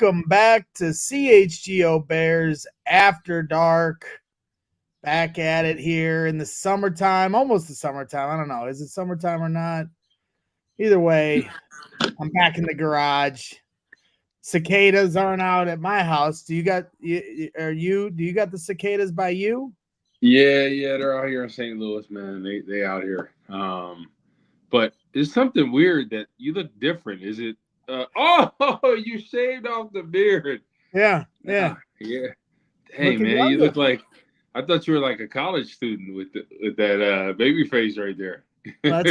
welcome back to CHGO Bears After Dark. Back at it here in the summertime, almost the summertime. I don't know. Is it summertime or not? Either way, I'm back in the garage. Cicadas aren't out at my house. Do you got the cicadas by you? Yeah, they're out here in St. Louis, man. They out here. But it's something weird that you look different. Is it? Oh, you shaved off the beard. Yeah. Yeah. Hey, Looking man, you younger. look like I thought you were like a college student with that baby face right there. Well,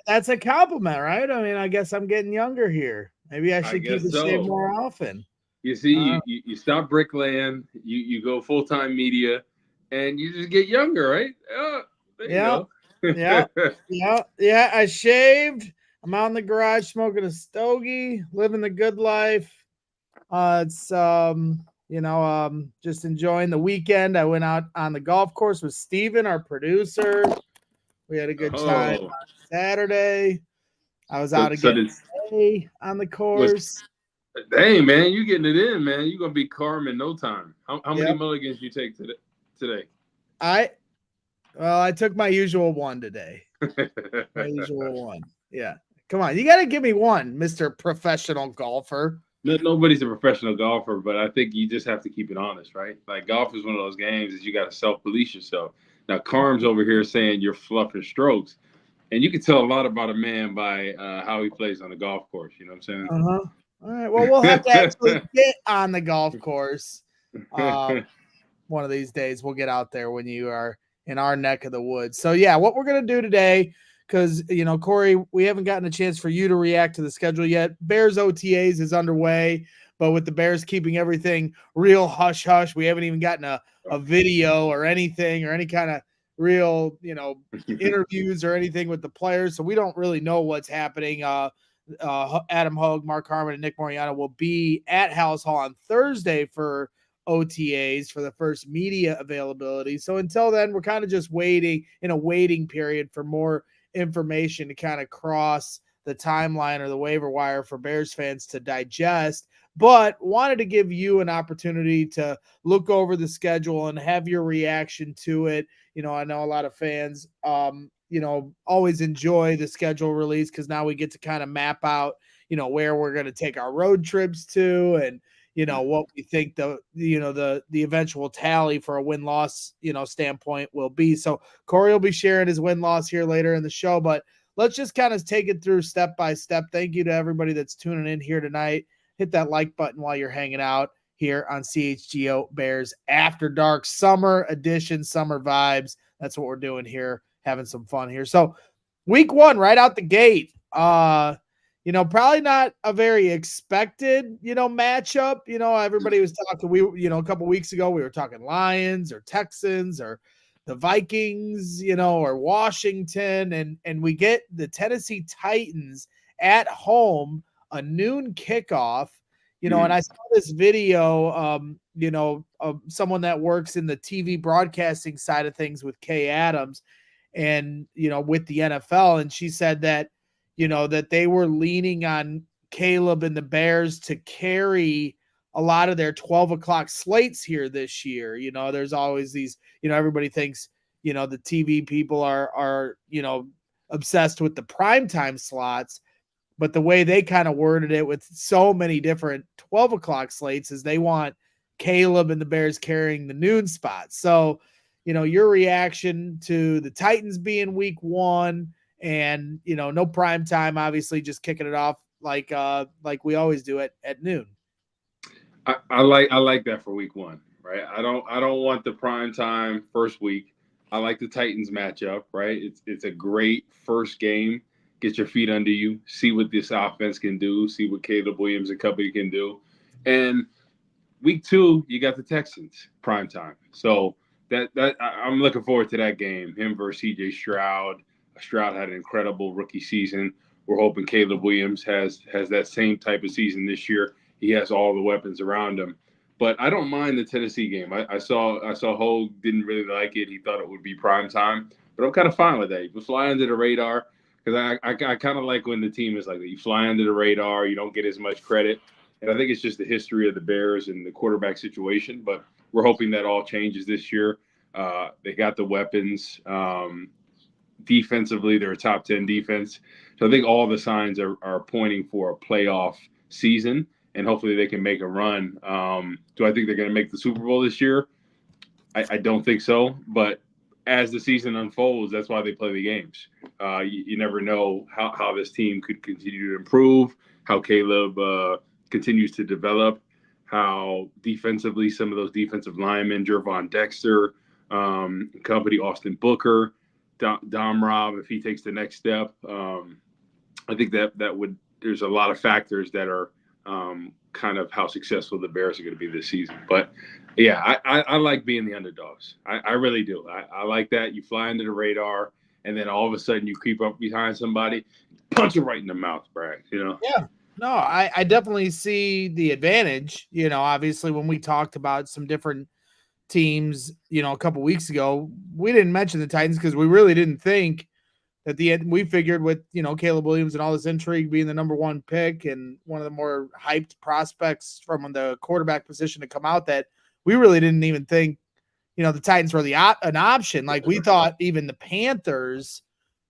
that's a compliment, right? I mean, I guess I'm getting younger here. Maybe I I should keep guess it shaved so. more often. You see, Uh, you stop bricklaying, you go full time media, and you just get younger, right? There you yeah, go. yeah, yeah. I shaved. I'm out in the garage smoking a stogie, living the good life. It's just enjoying the weekend. I went out on the golf course with Steven, our producer. We had a good time Oh, on Saturday. I was so out so again this today on the was course. dang, man, you getting it in, man. You gonna be calm in no time. How many Yep. mulligans you take today? Today. I I took my usual one today. My usual one. Yeah. Come on. You got to give me one, Mr. Professional Golfer. Nobody's a professional golfer, but I think you just have to keep it honest, right? Like golf is one of those games that you got to self police yourself. Now, Carm's over here saying you're fluffing strokes, and you can tell a lot about a man by how he plays on the golf course. You know what I'm Uh-huh. All right. Well, we'll have to actually get on the golf course. One of these days we'll get out there when you are in our neck of the woods. So yeah, what we're going to do today, because Corey, we haven't gotten a chance for you to react to the schedule yet. Bears OTAs is underway, but with the Bears keeping everything real hush hush, we haven't even gotten a video or anything or any kind of real interviews or anything with the players, so we don't really know what's happening. Adam Hogue, Mark Harmon, and Nick Moriano will be at House Hall on Thursday for OTAs for the first media availability. So until then, we're kind of just waiting in a waiting period for more information to kind of cross the timeline or the waiver wire for Bears fans to digest. But wanted to give you an opportunity to look over the schedule and have your reaction to it. I know a lot of fans, always enjoy the schedule release because now we get to kind of map out, where we're going to take our road trips to and what we think the eventual tally for a win-loss standpoint will be. So Corey will be sharing his win-loss here later in the show, but let's just kind of take it through step by step. Thank you to everybody that's tuning in here tonight. Hit that like button while you're hanging out here on CHGO Bears After Dark Summer Edition, summer vibes. That's what we're doing here, having some fun here. So week one, right out the gate, probably not a very expected, matchup. Everybody was talking, a couple weeks ago, we were talking Lions or Texans or the Vikings, or Washington. And we get the Tennessee Titans at home, a noon kickoff, and I saw this video, of someone that works in the TV broadcasting side of things with Kay Adams and, with the NFL. And she said that, that they were leaning on Caleb and the Bears to carry a lot of their 12 o'clock slates here this year. There's always these, everybody thinks, the TV people are obsessed with the primetime slots, but the way they kind of worded it with so many different 12 o'clock slates is they want Caleb and the Bears carrying the noon spots. So, your reaction to the Titans being week one, and no prime time, obviously just kicking it off like we always do at noon. I like that for week one, right? I don't want the prime time first week. I like the Titans matchup, right? It's a great first game. Get your feet under you, see what this offense can do, see what Caleb Williams and company can do. And week two, you got the Texans prime time. So I'm looking forward to that game. Him versus CJ Stroud. Stroud had an incredible rookie season. We're hoping Caleb Williams has that same type of season this year. He has all the weapons around him. But I don't mind the Tennessee game. I saw Hogue didn't really like it. He thought it would be prime time. But I'm kind of fine with that. You can fly under the radar because I kind of like when the team is like that. You fly under the radar. You don't get as much credit. And I think it's just the history of the Bears and the quarterback situation. But we're hoping that all changes this year. They got the weapons. Defensively, they're a top 10 defense. So I think all the signs are pointing for a playoff season, and hopefully they can make a run. Do I think they're going to make the Super Bowl this year? I don't think so. But as the season unfolds, that's why they play the games. You never know how this team could continue to improve, how Caleb continues to develop, how defensively some of those defensive linemen, Jervon Dexter, company, Austin Booker, Dom Rob, if he takes the next step, I think that would. There's a lot of factors that are kind of how successful the Bears are going to be this season. But yeah, I like being the underdogs. I really do. I like that. You fly under the radar, and then all of a sudden you creep up behind somebody, punch them right in the mouth, Brad. Yeah. No, I definitely see the advantage. Obviously, when we talked about some different teams, a couple weeks ago, we didn't mention the Titans because we really didn't think at the end. We figured with Caleb Williams and all this intrigue being the number one pick and one of the more hyped prospects from the quarterback position to come out, that we really didn't even think the Titans were an option. Like we thought even the Panthers,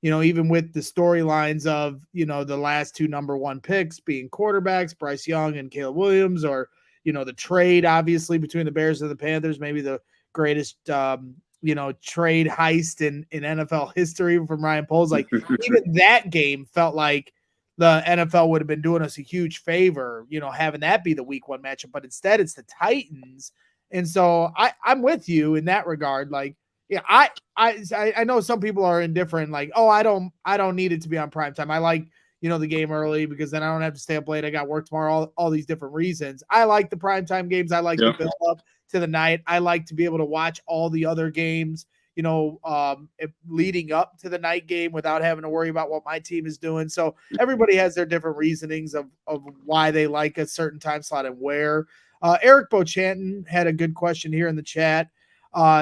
even with the storylines of the last two number one picks being quarterbacks, Bryce Young and Caleb Williams, or the trade, obviously, between the Bears and the Panthers, maybe the greatest, trade heist in NFL history from Ryan Poles. Like, even that game felt like the NFL would have been doing us a huge favor, having that be the week one matchup. But instead, it's the Titans. And so I'm with you in that regard. Like, yeah, I know some people are indifferent. Like, oh, I don't need it to be on primetime. I like the game early because then I don't have to stay up late. I got work tomorrow, all these different reasons. I like the primetime games. I like the build up to the night. I like to be able to watch all the other games, leading up to the night game without having to worry about what my team is doing. So everybody has their different reasonings of why they like a certain time slot and where. Eric Bochanton had a good question here in the chat.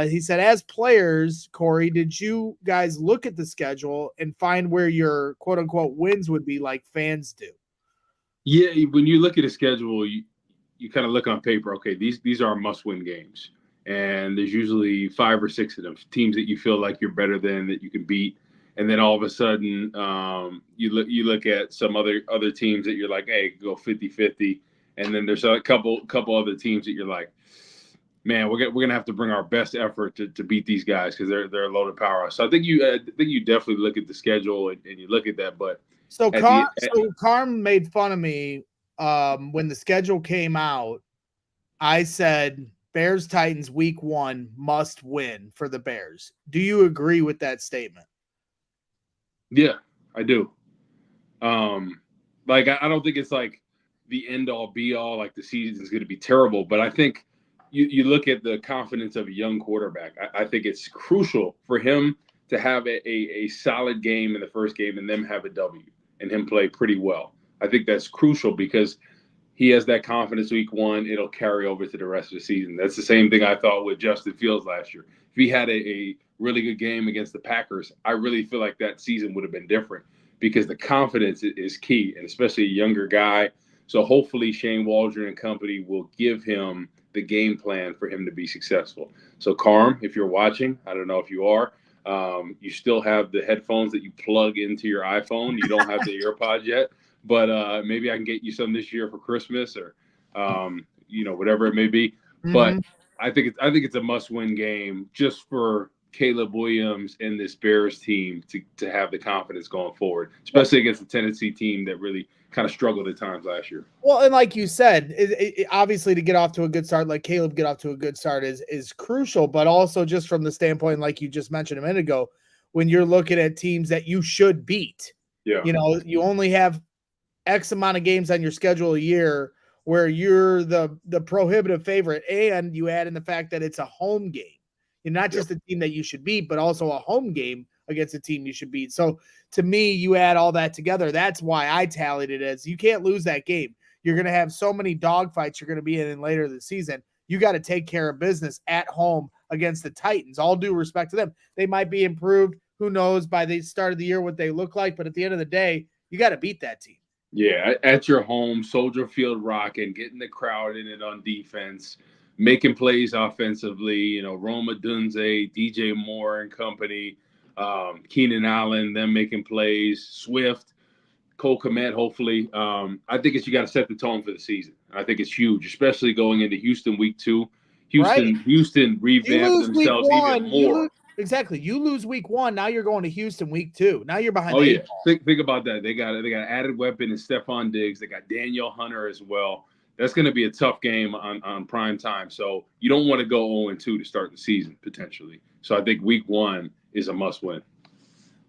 He said, as players, Corey, did you guys look at the schedule and find where your quote unquote wins would be like fans do? Yeah, when you look at a schedule, you kind of look on paper. Okay, these are must-win games, and there's usually 5 or 6 of them, teams that you feel like you're better than, that you can beat. And then all of a sudden, you look at some other teams that you're like, hey, go 50-50. And then there's a couple other teams that you're like, man, we're gonna have to bring our best effort to beat these guys because they're a loaded power. So I think you definitely look at the schedule and you look at that. But so Carm made fun of me when the schedule came out. I said Bears Titans week 1 must win for the Bears. Do you agree with that statement? Yeah, I do. Like I don't think it's like the end all be all, like the season is going to be terrible, but I think you look at the confidence of a young quarterback. I think it's crucial for him to have a solid game in the first game and them have a W and him play pretty well. I think that's crucial because he has that confidence week 1. It'll carry over to the rest of the season. That's the same thing I thought with Justin Fields last year. If he had a really good game against the Packers, I really feel like that season would have been different because the confidence is key, and especially a younger guy. So hopefully Shane Waldron and company will give him the game plan for him to be successful. So Carm, if you're watching, I don't know if you are, you still have the headphones that you plug into your iPhone. You don't have the AirPods yet, but maybe I can get you some this year for Christmas or, whatever it may be. Mm-hmm. But I think it's a must-win game just for Caleb Williams and this Bears team to have the confidence going forward, especially against the Tennessee team that really kind of struggled at times last year. Well, and like you said, it obviously to get off to a good start, like Caleb get off to a good start is crucial, but also just from the standpoint, like you just mentioned a minute ago, when you're looking at teams that you should beat, you only have X amount of games on your schedule a year where you're the prohibitive favorite, and you add in the fact that it's a home game. You're not just a team that you should beat, but also a home game against a team you should beat. So to me, you add all that together. That's why I tallied it as you can't lose that game. You're going to have so many dogfights you're going to be in later this season. You got to take care of business at home against the Titans. All due respect to them. They might be improved. Who knows by the start of the year what they look like. But at the end of the day, you got to beat that team. Yeah, at your home, Soldier Field rocking, getting the crowd in it on defense, making plays offensively. Roma Dunze, DJ Moore and company, Keenan Allen, them making plays, Swift, Cole Kmet, hopefully. I think you got to set the tone for the season. I think it's huge, especially going into Houston week 2. Right. Houston You revamped lose week themselves even one. more. Exactly. You lose week 1. Now you're going to Houston week 2. Now you're behind Oh the yeah, eight ball. think about that. They got an added weapon in Stephon Diggs. They got Daniel Hunter as well. That's going to be a tough game on prime time. So you don't want to go 0-2 to start the season potentially. So I think week 1 is a must win.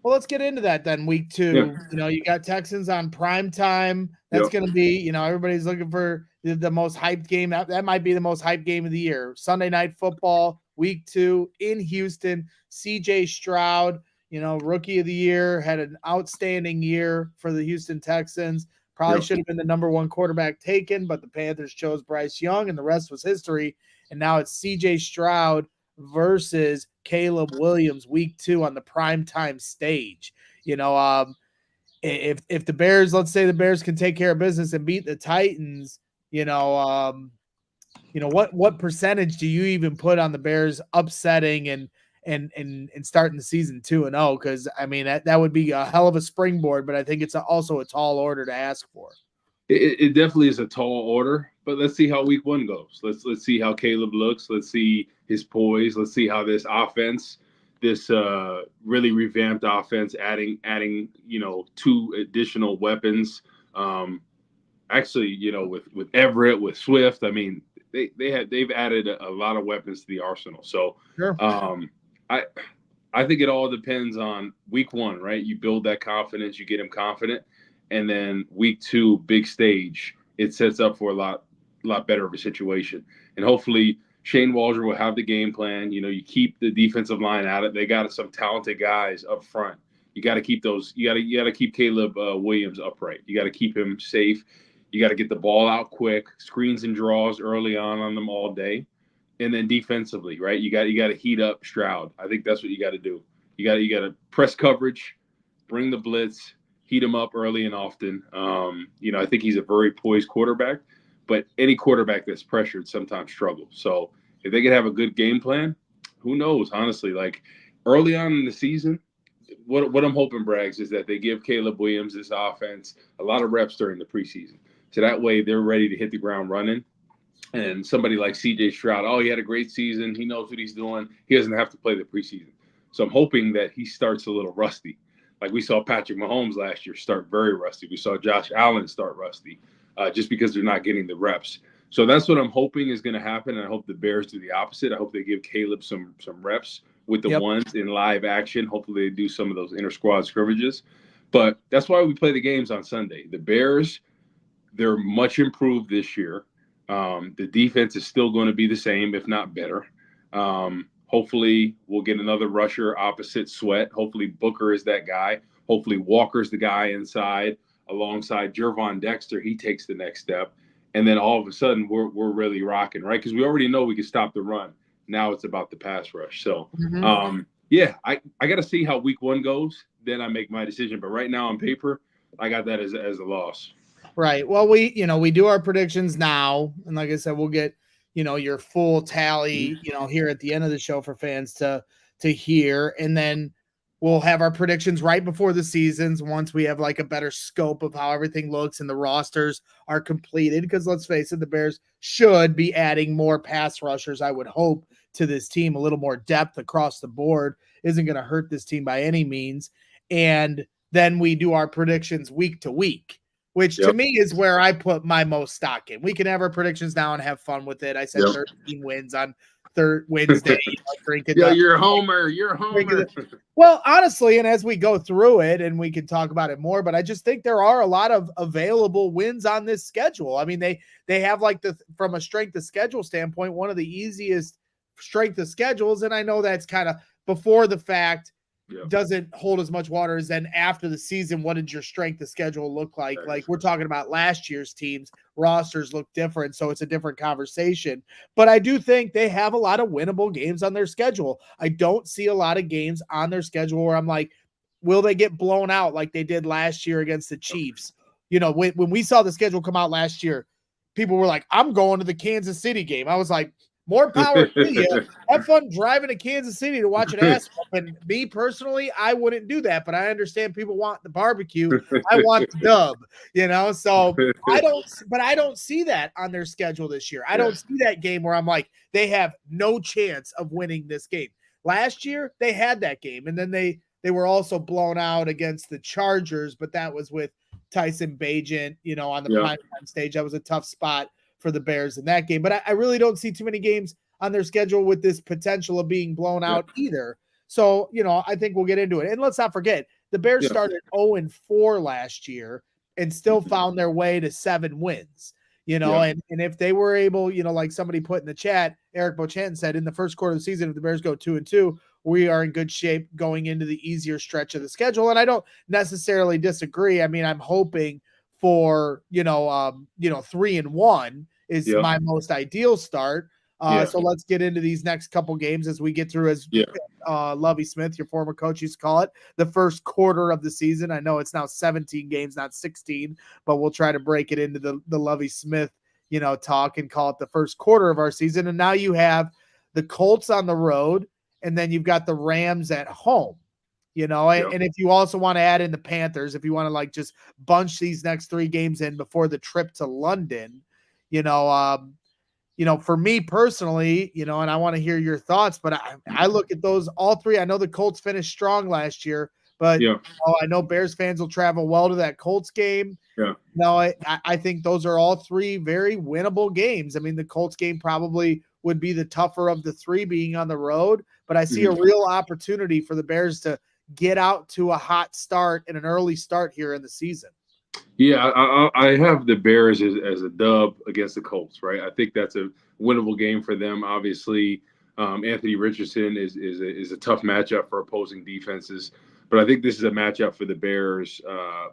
Well, let's get into that then. Week 2, you got Texans on prime time. That's going to be, everybody's looking for the most hyped game. That might be the most hyped game of the year. Sunday Night Football, week 2 in Houston. CJ Stroud, rookie of the year, had an outstanding year for the Houston Texans. Probably should have been the number 1 quarterback taken, but the Panthers chose Bryce Young, and the rest was history. And now it's CJ Stroud versus Caleb Williams week 2 on the primetime stage. If the Bears, let's say the Bears can take care of business and beat the Titans, what percentage do you even put on the Bears upsetting and starting the season 2-0? Because I mean that would be a hell of a springboard, but I think it's also a tall order to ask for. It definitely is a tall order, but let's see how week 1 goes. Let's see how Caleb looks. Let's see his poise. Let's see how this offense, this really revamped offense, adding 2 additional weapons. Actually, with Everett, with Swift, I mean they've added a lot of weapons to the arsenal. So sure. I think it all depends on week 1, right? You build that confidence, you get him confident. And then week 2, big stage, it sets up for a lot better of a situation. And hopefully Shane Waldron will have the game plan. You keep the defensive line at it. They got some talented guys up front. You got to keep those. You got to keep Caleb Williams upright. You got to keep him safe. You got to get the ball out quick, screens and draws early on them all day, and then defensively, right? You got to heat up Stroud. I think that's what you got to do. You got to press coverage, bring the blitz. Heat him up early and often. I think he's a very poised quarterback, but any quarterback that's pressured sometimes struggles. So if they could have a good game plan, who knows? Honestly, like early on in the season, what I'm hoping, Braggs, is that they give Caleb Williams this offense a lot of reps during the preseason. So that way they're ready to hit the ground running. And somebody like CJ Stroud, he had a great season. He knows what he's doing. He doesn't have to play the preseason. So I'm hoping that he starts a little rusty. Like we saw Patrick Mahomes last year start very rusty. We saw Josh Allen start rusty just because they're not getting the reps. So that's what I'm hoping is going to happen. And I hope the Bears do the opposite. I hope they give Caleb some reps with the ones in live action. Hopefully they do some of those inter-squad scrimmages. But that's why we play the games on Sunday. The Bears, they're much improved this year. The defense is still going to be the same, if not better. Hopefully we'll get another rusher opposite Sweat. Hopefully Booker is that guy. Hopefully Walker's the guy inside alongside Jervon Dexter. He takes the next step. And then all of a sudden we're really rocking, right? Because we already know we can stop the run. Now it's about the pass rush. So, I got to see how week 1 goes. Then I make my decision. But right now on paper, I got that as a loss. Right. Well, we do our predictions now. And like I said, we'll get your full tally, here at the end of the show for fans to hear. And then we'll have our predictions right before the seasons once we have like a better scope of how everything looks and the rosters are completed. Because let's face it, the Bears should be adding more pass rushers, I would hope, to this team. A little more depth across the board isn't going to hurt this team by any means. And then we do our predictions week to week, which to me is where I put my most stock in. We can have our predictions now and have fun with it. I said 13 wins on Wednesday. You're a homer. You're a homer. Well, honestly, and as we go through it, and we can talk about it more, but I just think there are a lot of available wins on this schedule. I mean, they have like from a strength of schedule standpoint, one of the easiest strength of schedules. And I know that's kind of before the fact. Doesn't hold as much water as then after the season. What did your strength of schedule look like? Like we're talking about last year's teams, rosters look different, so it's a different conversation. But I do think they have a lot of winnable games on their schedule. I don't see a lot of games on their schedule where I'm like, will they get blown out like they did last year against the Chiefs? when we saw the schedule come out last year, people were like, I'm going to the Kansas City game. I was like, more power to you. Have fun driving to Kansas City to watch an ass whoop. And me personally, I wouldn't do that, but I understand people want the barbecue. I want the dub, so I don't see that on their schedule this year. I don't see that game where I'm like, they have no chance of winning this game. Last year, they had that game, and then they were also blown out against the Chargers, but that was with Tyson Bagent, on the primetime stage. That was a tough spot for the Bears in that game. But I really don't see too many games on their schedule with this potential of being blown out either. So, I think we'll get into it. And let's not forget, the Bears started 0-4 last year and still found their way to 7 wins. And if they were able, like somebody put in the chat, Eric Bochanton said, in the first quarter of the season, if the Bears go 2-2, we are in good shape going into the easier stretch of the schedule. And I don't necessarily disagree. I mean, I'm hoping for, 3-1 is my most ideal start. So let's get into these next couple games as we get through, as Lovie Smith, your former coach, used to call it, the first quarter of the season. I know it's now 17 games, not 16, but we'll try to break it into the Lovie Smith, talk and call it the first quarter of our season. And now you have the Colts on the road, and then you've got the Rams at home. And if you also want to add in the Panthers, if you want to just bunch these next 3 games in before the trip to London, for me personally, and I want to hear your thoughts, but I look at those all 3. I know the Colts finished strong last year, but I know Bears fans will travel well to that Colts game. I think those are all 3 very winnable games. I mean, the Colts game probably would be the tougher of the 3 being on the road, but I see a real opportunity for the Bears to get out to a hot start and an early start here in the season. Yeah, I have the Bears as a dub against the Colts, right? I think that's a winnable game for them. Obviously, Anthony Richardson is a tough matchup for opposing defenses, but I think this is a matchup for the Bears,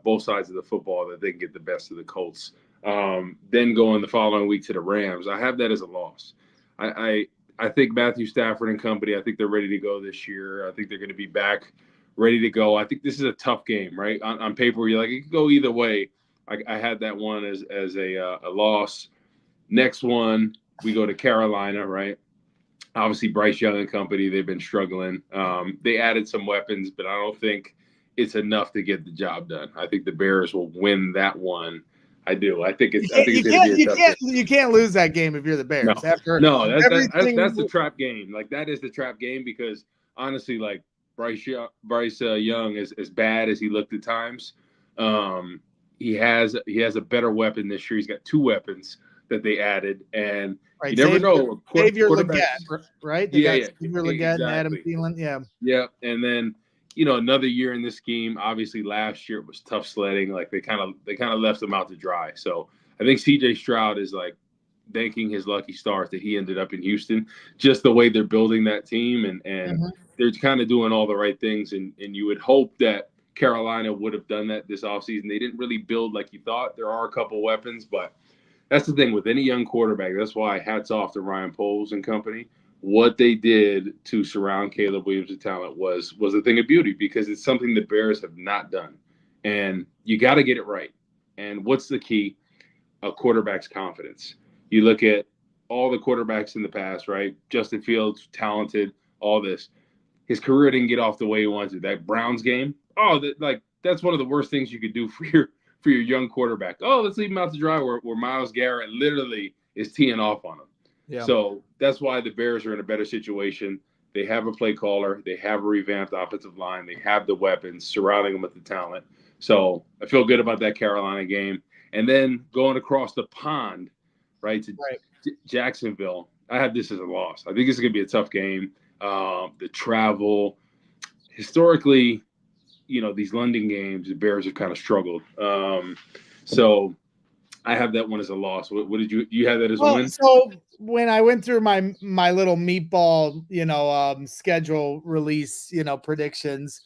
both sides of the football, that they can get the best of the Colts. Then going the following week to the Rams, I have that as a loss. I think Matthew Stafford and company, I think they're ready to go this year. I think they're going to be back ready to go. I think this is a tough game, right? On paper, you're like, it could go either way. I had that one as a loss. Next one, we go to Carolina, right? Obviously, Bryce Young and company, they've been struggling. They added some weapons, but I don't think it's enough to get the job done. I think the Bears will win that one. I do. I think it's going to be a tough game. You can't lose that game if you're the Bears. That's the trap game. That is the trap game, because honestly, Bryce Young is as bad as he looked at times. He has a better weapon this year. He's got 2 weapons that they added, and you never know. Xavier Legette, right? Xavier Legette, exactly. and Adam Thielen, yeah. And then another year in this scheme. Obviously, last year it was tough sledding. They kind of left him out to dry. So I think C.J. Stroud is thanking his lucky stars that he ended up in Houston. Just the way they're building that team, and they're kind of doing all the right things. And you would hope that Carolina would have done that this offseason. They didn't really build like you thought. There are a couple weapons, but that's the thing with any young quarterback. That's why hats off to Ryan Poles and company. What they did to surround Caleb Williams with talent was a thing of beauty, because it's something the Bears have not done. And you got to get it right. And what's the key? A quarterback's confidence. You look at all the quarterbacks in the past, right? Justin Fields, talented, all this. His career didn't get off the way he wanted to. That Browns game, that's one of the worst things you could do for your young quarterback. Oh, let's leave him out to dry, where Myles Garrett literally is teeing off on him. Yeah. So that's why the Bears are in a better situation. They have a play caller. They have a revamped offensive line. They have the weapons surrounding them with the talent. So I feel good about that Carolina game. And then going across the pond, right, to Jacksonville, I have this as a loss. I think this is going to be a tough game. The travel, historically, these London games, the Bears have kind of struggled. So I have that one as a loss. What did you have that as a win? So when I went through my little meatball, schedule release, predictions,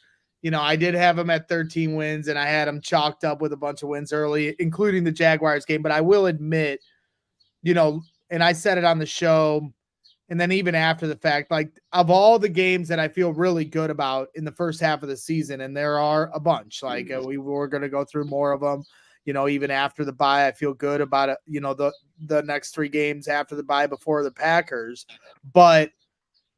I did have them at 13 wins, and I had them chalked up with a bunch of wins early, including the Jaguars game. But I will admit, and I said it on the show, and then even after the fact, of all the games that I feel really good about in the first half of the season, and there are a bunch, we're going to go through more of them, even after the bye, I feel good about it. The next 3 games after the bye before the Packers, but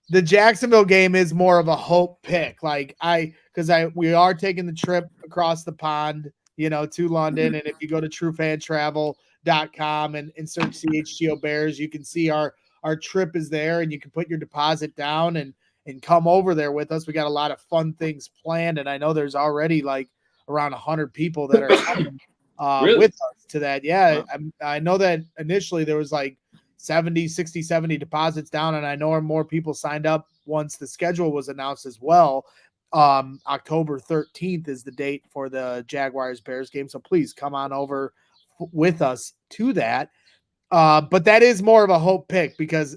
the Jacksonville game is more of a hope pick. We are taking the trip across the pond, to London. And if you go to truefantravel.com and search CHGO Bears, you can see our trip is there, and you can put your deposit down and come over there with us. We got a lot of fun things planned. And I know there's already like around 100 people that are coming Really? with us to that. Yeah. Wow. I know that initially there was like 70 deposits down, and I know more people signed up once the schedule was announced as well. October 13th is the date for the Jaguars Bears game, so please come on over with us to that. But that is more of a hope pick, because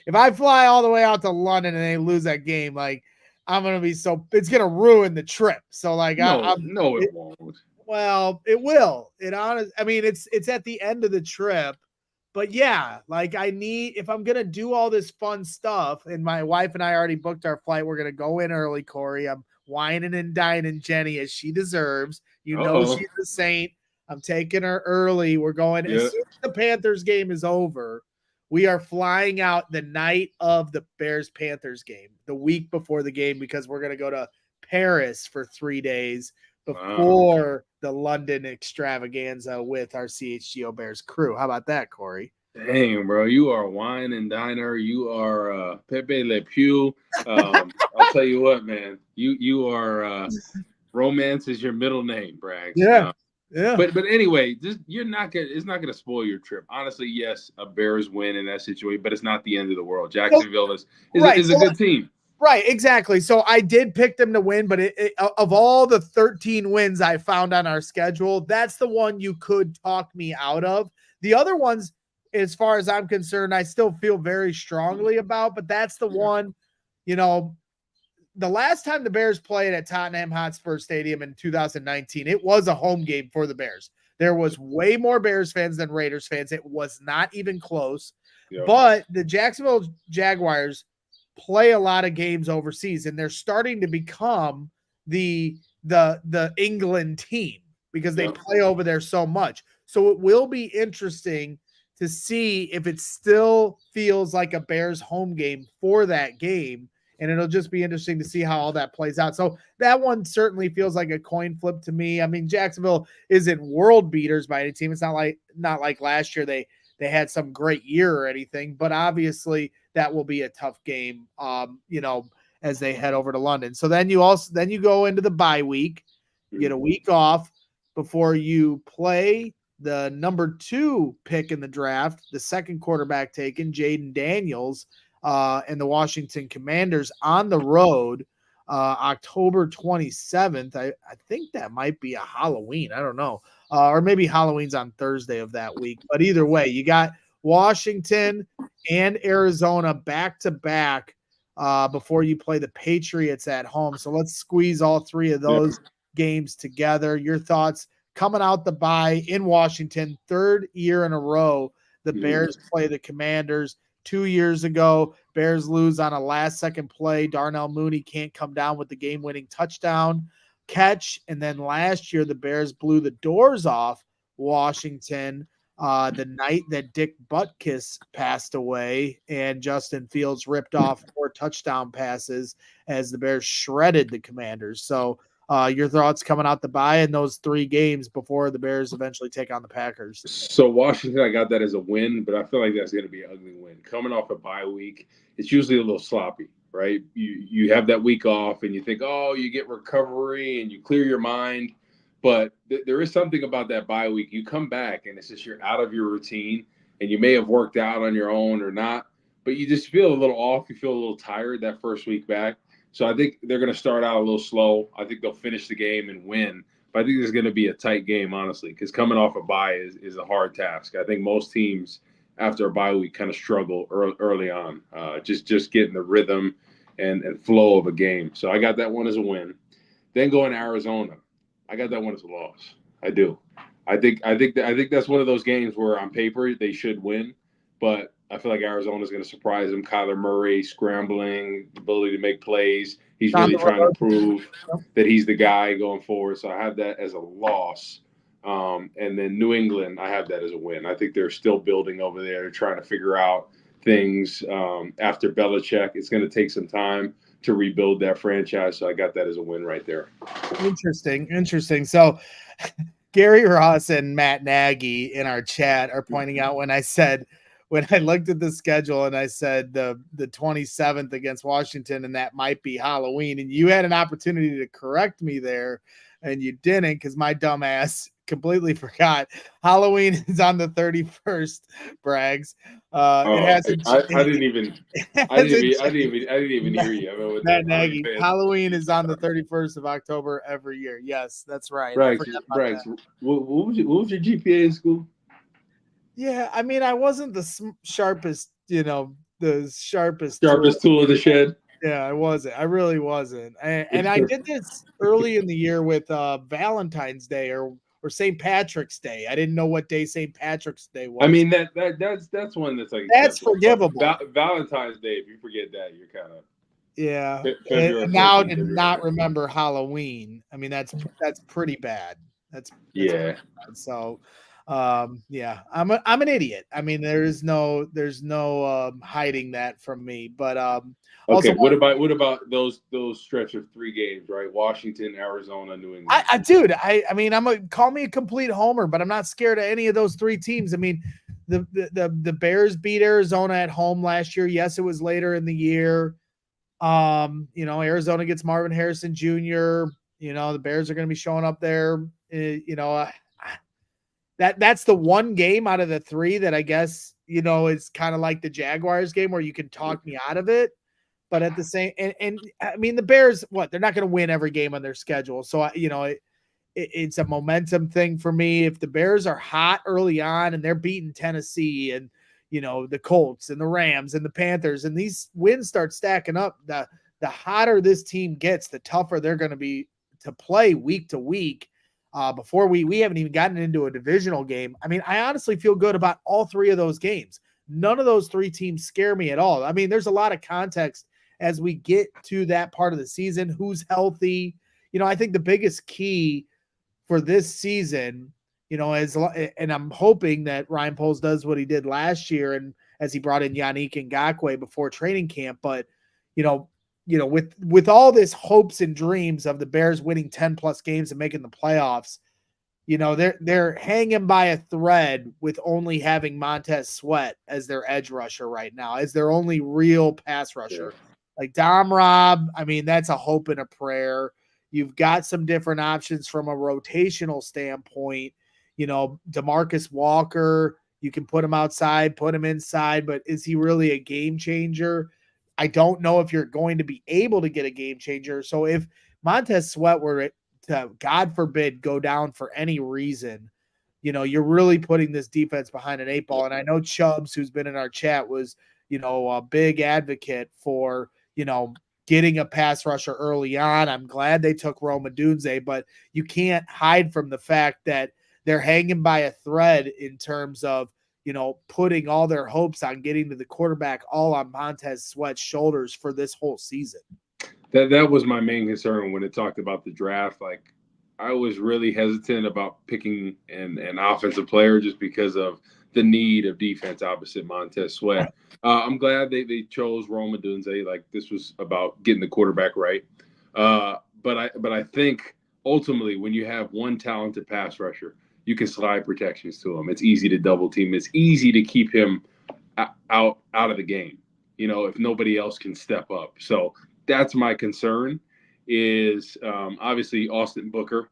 if I fly all the way out to London and they lose that game, like, I'm gonna be it's gonna ruin the trip. So like, it won't. Well, it will. It's at the end of the trip. But yeah, like, if I'm going to do all this fun stuff, and my wife and I already booked our flight, we're going to go in early, Corey. I'm whining and dining Jenny as she deserves. She's a saint. I'm taking her early. We're going as soon as the Panthers game is over. We are flying out the night of the Bears-Panthers game, the week before the game, because we're going to go to Paris for 3 days before the London extravaganza with our CHGO Bears crew. How about that, Corey? Dang, bro. You are wine and diner. You are Pepe Le Pew. I'll tell you what, man. You are romance is your middle name, Braggs. Yeah. Yeah. But anyway, it's not gonna spoil your trip. Honestly, yes, a Bears win in that situation, but it's not the end of the world. Jacksonville is a good team. Right, exactly. So I did pick them to win, but of all the 13 wins I found on our schedule, that's the one you could talk me out of. The other ones, as far as I'm concerned, I still feel very strongly about, but that's the one, the last time the Bears played at Tottenham Hotspur Stadium in 2019, it was a home game for the Bears. There was way more Bears fans than Raiders fans. It was not even close. Yep. But the Jacksonville Jaguars play a lot of games overseas, and they're starting to become the England team, because they play over there so much. So it will be interesting to see if it still feels like a Bears home game for that game, and it'll just be interesting to see how all that plays out. So that one certainly feels like a coin flip to me. I mean, Jacksonville isn't world beaters by any team. It's not like last year they had some great year or anything, but obviously that will be a tough game, as they head over to London. So then you go into the bye week, get a week off before you play the number 2 pick in the draft, the second quarterback taken, Jaden Daniels, and the Washington Commanders on the road, October 27th. I think that might be a Halloween. I don't know. Or maybe Halloween's on Thursday of that week. But either way, you got Washington and Arizona back-to-back before you play the Patriots at home. So let's squeeze all 3 of those games together. Your thoughts coming out the bye in Washington, 3rd year in a row the Bears play the Commanders. 2 years ago, Bears lose on a last-second play. Darnell Mooney can't come down with the game-winning touchdown catch. And then last year, the Bears blew the doors off Washington the night that Dick Butkus passed away, and Justin Fields ripped off 4 touchdown passes as the Bears shredded the Commanders. So your thoughts coming out the bye in those 3 games before the Bears eventually take on the Packers? So Washington, I got that as a win, but I feel like that's going to be an ugly win. Coming off a bye week, it's usually a little sloppy, right? You have that week off, and you think, oh, you get recovery, and you clear your mind. But there is something about that bye week. You come back, and it's just you're out of your routine, and you may have worked out on your own or not, but you just feel a little off. You feel a little tired that first week back. So I think they're going to start out a little slow. I think they'll finish the game and win. But I think there's going to be a tight game, honestly, because coming off a bye is a hard task. I think most teams after a bye week kind of struggle early on, just getting the rhythm and flow of a game. So I got that one as a win. Then going to Arizona, I got that one as a loss. I do. I think that's one of those games where on paper they should win, but I feel like Arizona's going to surprise them. Kyler Murray scrambling, ability to make plays. He's really trying to prove that he's the guy going forward. So I have that as a loss. And then New England, I have that as a win. I think they're still building over there, trying to figure out things after Belichick. It's going to take some time to rebuild that franchise. So I got that as a win right there. Interesting. So Gary Ross and Matt Nagy in our chat are pointing out when I looked at the schedule and I said the 27th against Washington, and that might be Halloween. And you had an opportunity to correct me there, and you didn't, because my dumb ass completely forgot. Halloween is on the 31st, Braggs. It hasn't. I didn't even hear you. I mean, with Matt Nagy, Halloween is on the 31st of October every year. Yes, that's right. Braggs, what was your GPA in school? Yeah, I mean, I wasn't the sharpest, the sharpest tool of the shed. Yeah, I wasn't. I really wasn't. And I did this early in the year with Valentine's Day or St. Patrick's Day. I didn't know what day St. Patrick's Day was. I mean, that's one that's like that's forgivable. Valentine's Day, if you forget that, you're kind of and now to not remember Halloween. I mean, that's pretty bad. That's yeah. Bad. So. Yeah, I'm an idiot. I mean, there's no hiding that from me. But okay, what about those stretch of 3 games, right? Washington, Arizona, New England. I mean, call me a complete homer, but I'm not scared of any of those 3 teams. I mean, the Bears beat Arizona at home last year. Yes, it was later in the year. Arizona gets Marvin Harrison Jr. The Bears are going to be showing up there. That's the one game out of the 3 that I guess, is kind of like the Jaguars game where you can talk me out of it. But at the same, and I mean, the Bears, they're not going to win every game on their schedule. So, it's a momentum thing for me. If the Bears are hot early on and they're beating Tennessee and, the Colts and the Rams and the Panthers, and these wins start stacking up, the hotter this team gets, the tougher they're going to be to play week to week. Before we haven't even gotten into a divisional game. I mean, I honestly feel good about all 3 of those games. None of those 3 teams scare me at all. I mean, there's a lot of context as we get to that part of the season. Who's healthy? I think the biggest key for this season, and I'm hoping that Ryan Poles does what he did last year, and as he brought in Yannick Ngakoue before training camp, but with all this hopes and dreams of the Bears winning 10 plus games and making the playoffs, they're hanging by a thread with only having Montez Sweat as their edge rusher right now, as their only real pass rusher. Yeah. Like Dom Robb, I mean, that's a hope and a prayer. You've got some different options from a rotational standpoint. DeMarcus Walker, you can put him outside, put him inside, but is he really a game changer? I don't know if you're going to be able to get a game changer. So if Montez Sweat were to, God forbid, go down for any reason, you're really putting this defense behind an 8 ball. And I know Chubbs, who's been in our chat, was, a big advocate for, getting a pass rusher early on. I'm glad they took Rome Odunze, but you can't hide from the fact that they're hanging by a thread in terms of, putting all their hopes on getting to the quarterback all on Montez Sweat's shoulders for this whole season. That was my main concern when it talked about the draft. Like, I was really hesitant about picking an offensive player just because of the need of defense opposite Montez Sweat. I'm glad they chose Rome Odunze. Like, this was about getting the quarterback right. But I think ultimately when you have one talented pass rusher, you can slide protections to him. It's easy to double team. It's easy to keep him out of the game, if nobody else can step up. So that's my concern is obviously Austin Booker.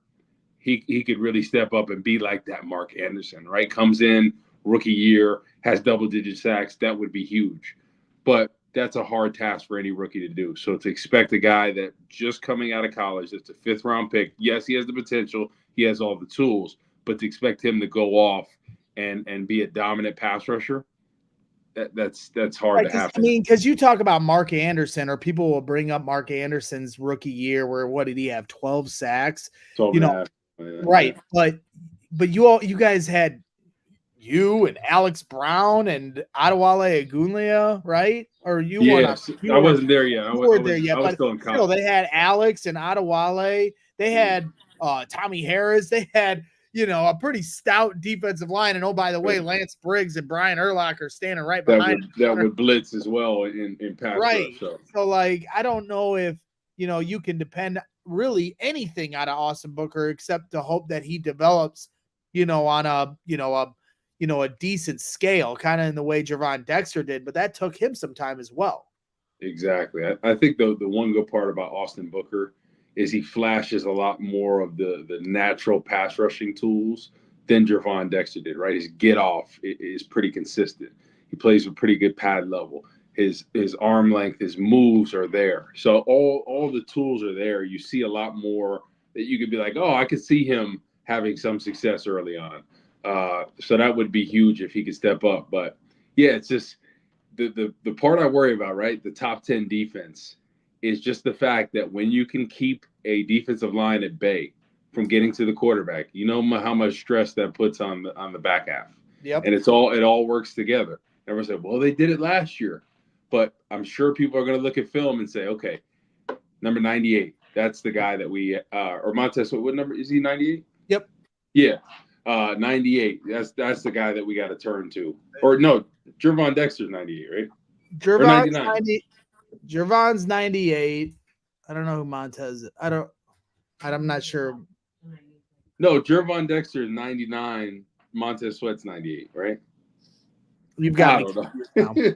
He could really step up and be like that Mark Anderson, right? Comes in, rookie year, has double-digit sacks. That would be huge. But that's a hard task for any rookie to do. So to expect a guy that just coming out of college, that's a 5th-round pick, yes, he has the potential. He has all the tools. But to expect him to go off and be a dominant pass rusher, that's hard to happen. I mean, because you talk about Mark Anderson, or people will bring up Mark Anderson's rookie year, where what did he have? 12 sacks. 12 and a half. Right. Yeah. But you guys had you and Alex Brown and Adewale Ogunleye, right? Or you? Yes, I wasn't there yet. I weren't there yet. I was still in college. They had Alex and Adewale. They had Tommy Harris. They had. a pretty stout defensive line. And oh, by the way, Lance Briggs and Brian Urlacher are standing right behind that would blitz as well in pass rush. So like, I don't know if you can depend really anything out of Austin Booker except to hope that he develops, on a decent scale, kind of in the way Gervon Dexter did. But that took him some time as well. Exactly. I think the one good part about Austin Booker is he flashes a lot more of the natural pass rushing tools than Gervon Dexter did, right? His get off is pretty consistent. He plays with pretty good pad level. His arm length, his moves are there. So all the tools are there. You see a lot more that you could be like, oh, I could see him having some success early on. So that would be huge if he could step up. But yeah, it's just the part I worry about, right? The top 10 defense is just the fact that when you can keep a defensive line at bay from getting to the quarterback, you know how much stress that puts on the back half. Yep. And it all works together. Everyone said, well, they did it last year. But I'm sure people are going to look at film and say, okay, number 98, that's the guy that we or Montez, what number is he? 98? Yep. Yeah. 98. That's the guy that we got to turn to. Or no, Gervon Dexter's 98, right? Gervon's 98. I don't know who Montez is. I'm not sure. No, Gervon Dexter is 99. Montez Sweat's 98, right? You've got me.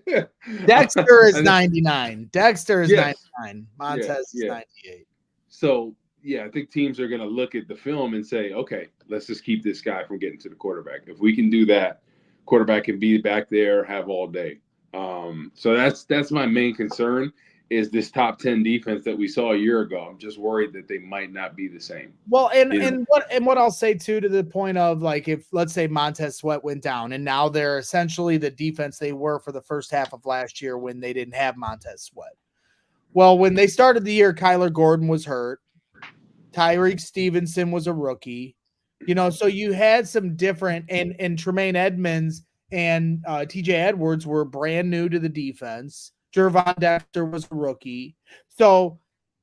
Dexter is 99. Dexter is 99. Montez is 98. So, yeah, I think teams are going to look at the film and say, okay, let's just keep this guy from getting to the quarterback. If we can do that, quarterback can be back there, have all day. So that's my main concern is this top 10 defense that we saw a year ago. I'm just worried that they might not be the same. Well, and what I'll say too, to the point of like, if let's say Montez Sweat went down and now they're essentially the defense they were for the first half of last year when they didn't have Montez Sweat. Well, when they started the year, Kyler Gordon was hurt. Tyreek Stevenson was a rookie, so you had some different, and Tremaine Edmonds and TJ Edwards were brand new to the defense. Gervon Dexter was a rookie. So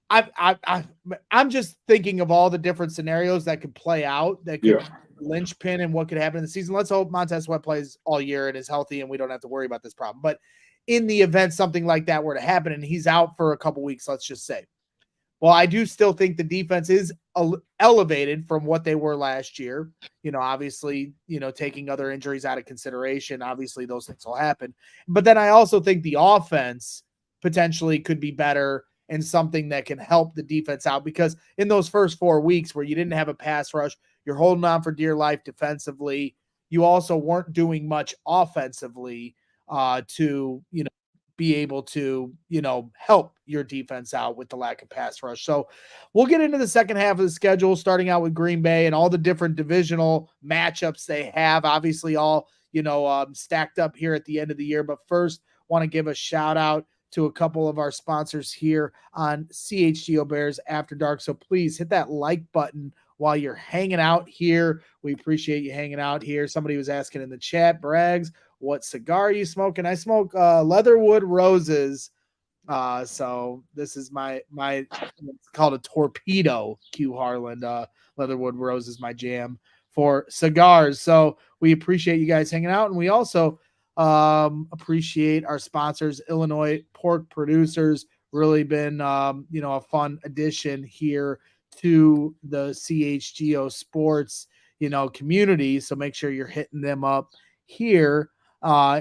I'm just thinking of all the different scenarios that could play out, that could linchpin and what could happen in the season. Let's hope Montez Sweat plays all year and is healthy and we don't have to worry about this problem. But in the event something like that were to happen and he's out for a couple weeks, let's just say, well, I do still think the defense is elevated from what they were last year. Obviously, taking other injuries out of consideration, obviously those things will happen. But then I also think the offense potentially could be better and something that can help the defense out, because in those first 4 weeks where you didn't have a pass rush, you're holding on for dear life defensively. You also weren't doing much offensively to, be able to, help your defense out with the lack of pass rush. So we'll get into the second half of the schedule, starting out with Green Bay and all the different divisional matchups they have, obviously all, stacked up here at the end of the year. But first, want to give a shout out to a couple of our sponsors here on CHGO Bears After Dark. So please hit that like button while you're hanging out here. We appreciate you hanging out here. Somebody was asking in the chat, Braggs, what cigar are you smoking? I smoke Leatherwood Roses. So this is my it's called a Torpedo, Q Harland. Leatherwood Rose is my jam for cigars. So we appreciate you guys hanging out. And we also appreciate our sponsors, Illinois Pork Producers. Really been, a fun addition here to the CHGO sports, community. So make sure you're hitting them up here.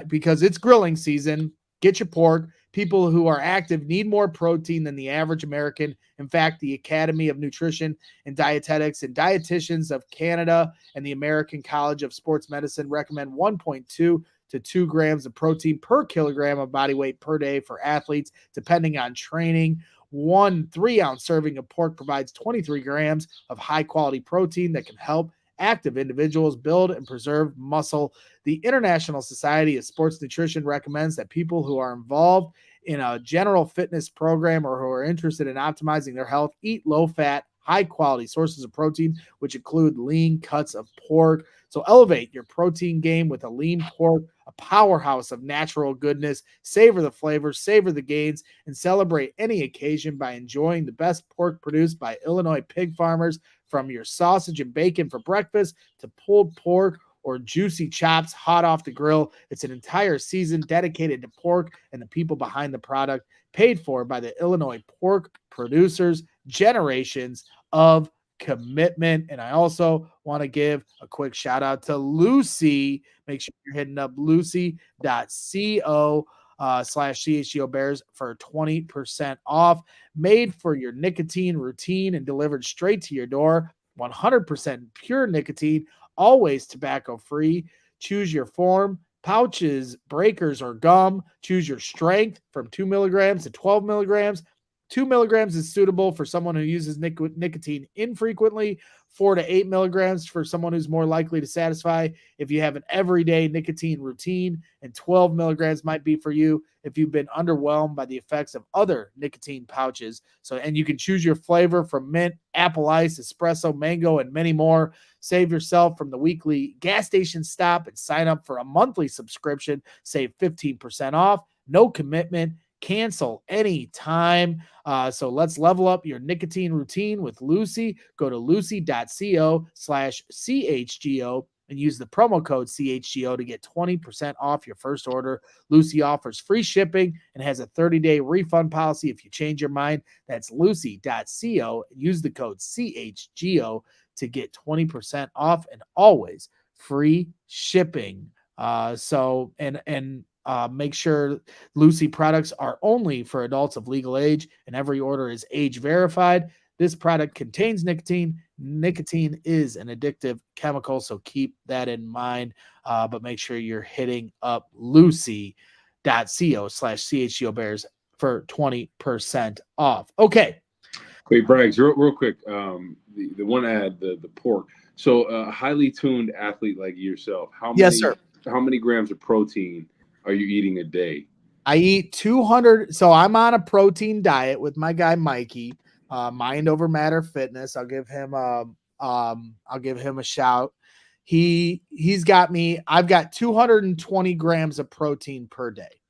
Because it's grilling season. Get your pork. People who are active need more protein than the average American. In fact, the Academy of Nutrition and Dietetics and Dietitians of Canada and the American College of Sports Medicine recommend 1.2 to 2 grams of protein per kilogram of body weight per day for athletes, depending on training. 1 3-ounce serving of pork provides 23 grams of high-quality protein that can help active individuals build and preserve muscle. The International Society of Sports Nutrition recommends that people who are involved in a general fitness program or who are interested in optimizing their health eat low-fat, high-quality sources of protein, which include lean cuts of pork. So elevate your protein game with a lean pork a powerhouse of natural goodness. Savor the flavors, savor the gains, and celebrate any occasion by enjoying the best pork produced by Illinois pig farmers. From your sausage and bacon for breakfast to pulled pork or juicy chops hot off the grill, it's an entire season dedicated to pork and the people behind the product, paid for by the Illinois pork producers, generations of commitment. And I also want to give a quick shout out to Lucy. Make sure you're hitting up lucy.co /CHGO Bears for 20% off. Made for your nicotine routine and delivered straight to your door. 100% pure nicotine, always tobacco free. Choose your form, pouches, breakers, or gum. Choose your strength from 2 milligrams to 12 milligrams. 2 milligrams is suitable for someone who uses nicotine infrequently. 4 to 8 milligrams for someone who's more likely to satisfy if you have an everyday nicotine routine. And 12 milligrams might be for you if you've been underwhelmed by the effects of other nicotine pouches. And you can choose your flavor from mint, apple ice, espresso, mango, and many more. Save yourself from the weekly gas station stop and sign up for a monthly subscription. Save 15% off. No commitment. Cancel anytime. So let's level up your nicotine routine with Lucy. Go to lucy.co /CHGO and use the promo code CHGO to get 20% off your first order. Lucy offers free shipping and has a 30-day refund policy if you change your mind. That's lucy.co and use the code CHGO to get 20% off and always free shipping. Make sure Lucy products are only for adults of legal age, and every order is age verified. This product contains nicotine. Nicotine is an addictive chemical, so keep that in mind. But make sure you're hitting up lucy.co /CHGO Bears for 20% off. Okay. Wait, Braggs, real quick. The one ad, the pork. So a highly tuned athlete like yourself, how many grams of protein are you eating a day? I eat 200. So I'm on a protein diet with my guy Mikey, Mind Over Matter Fitness. I'll give him a shout. He's got me. I've got 220 grams of protein per day.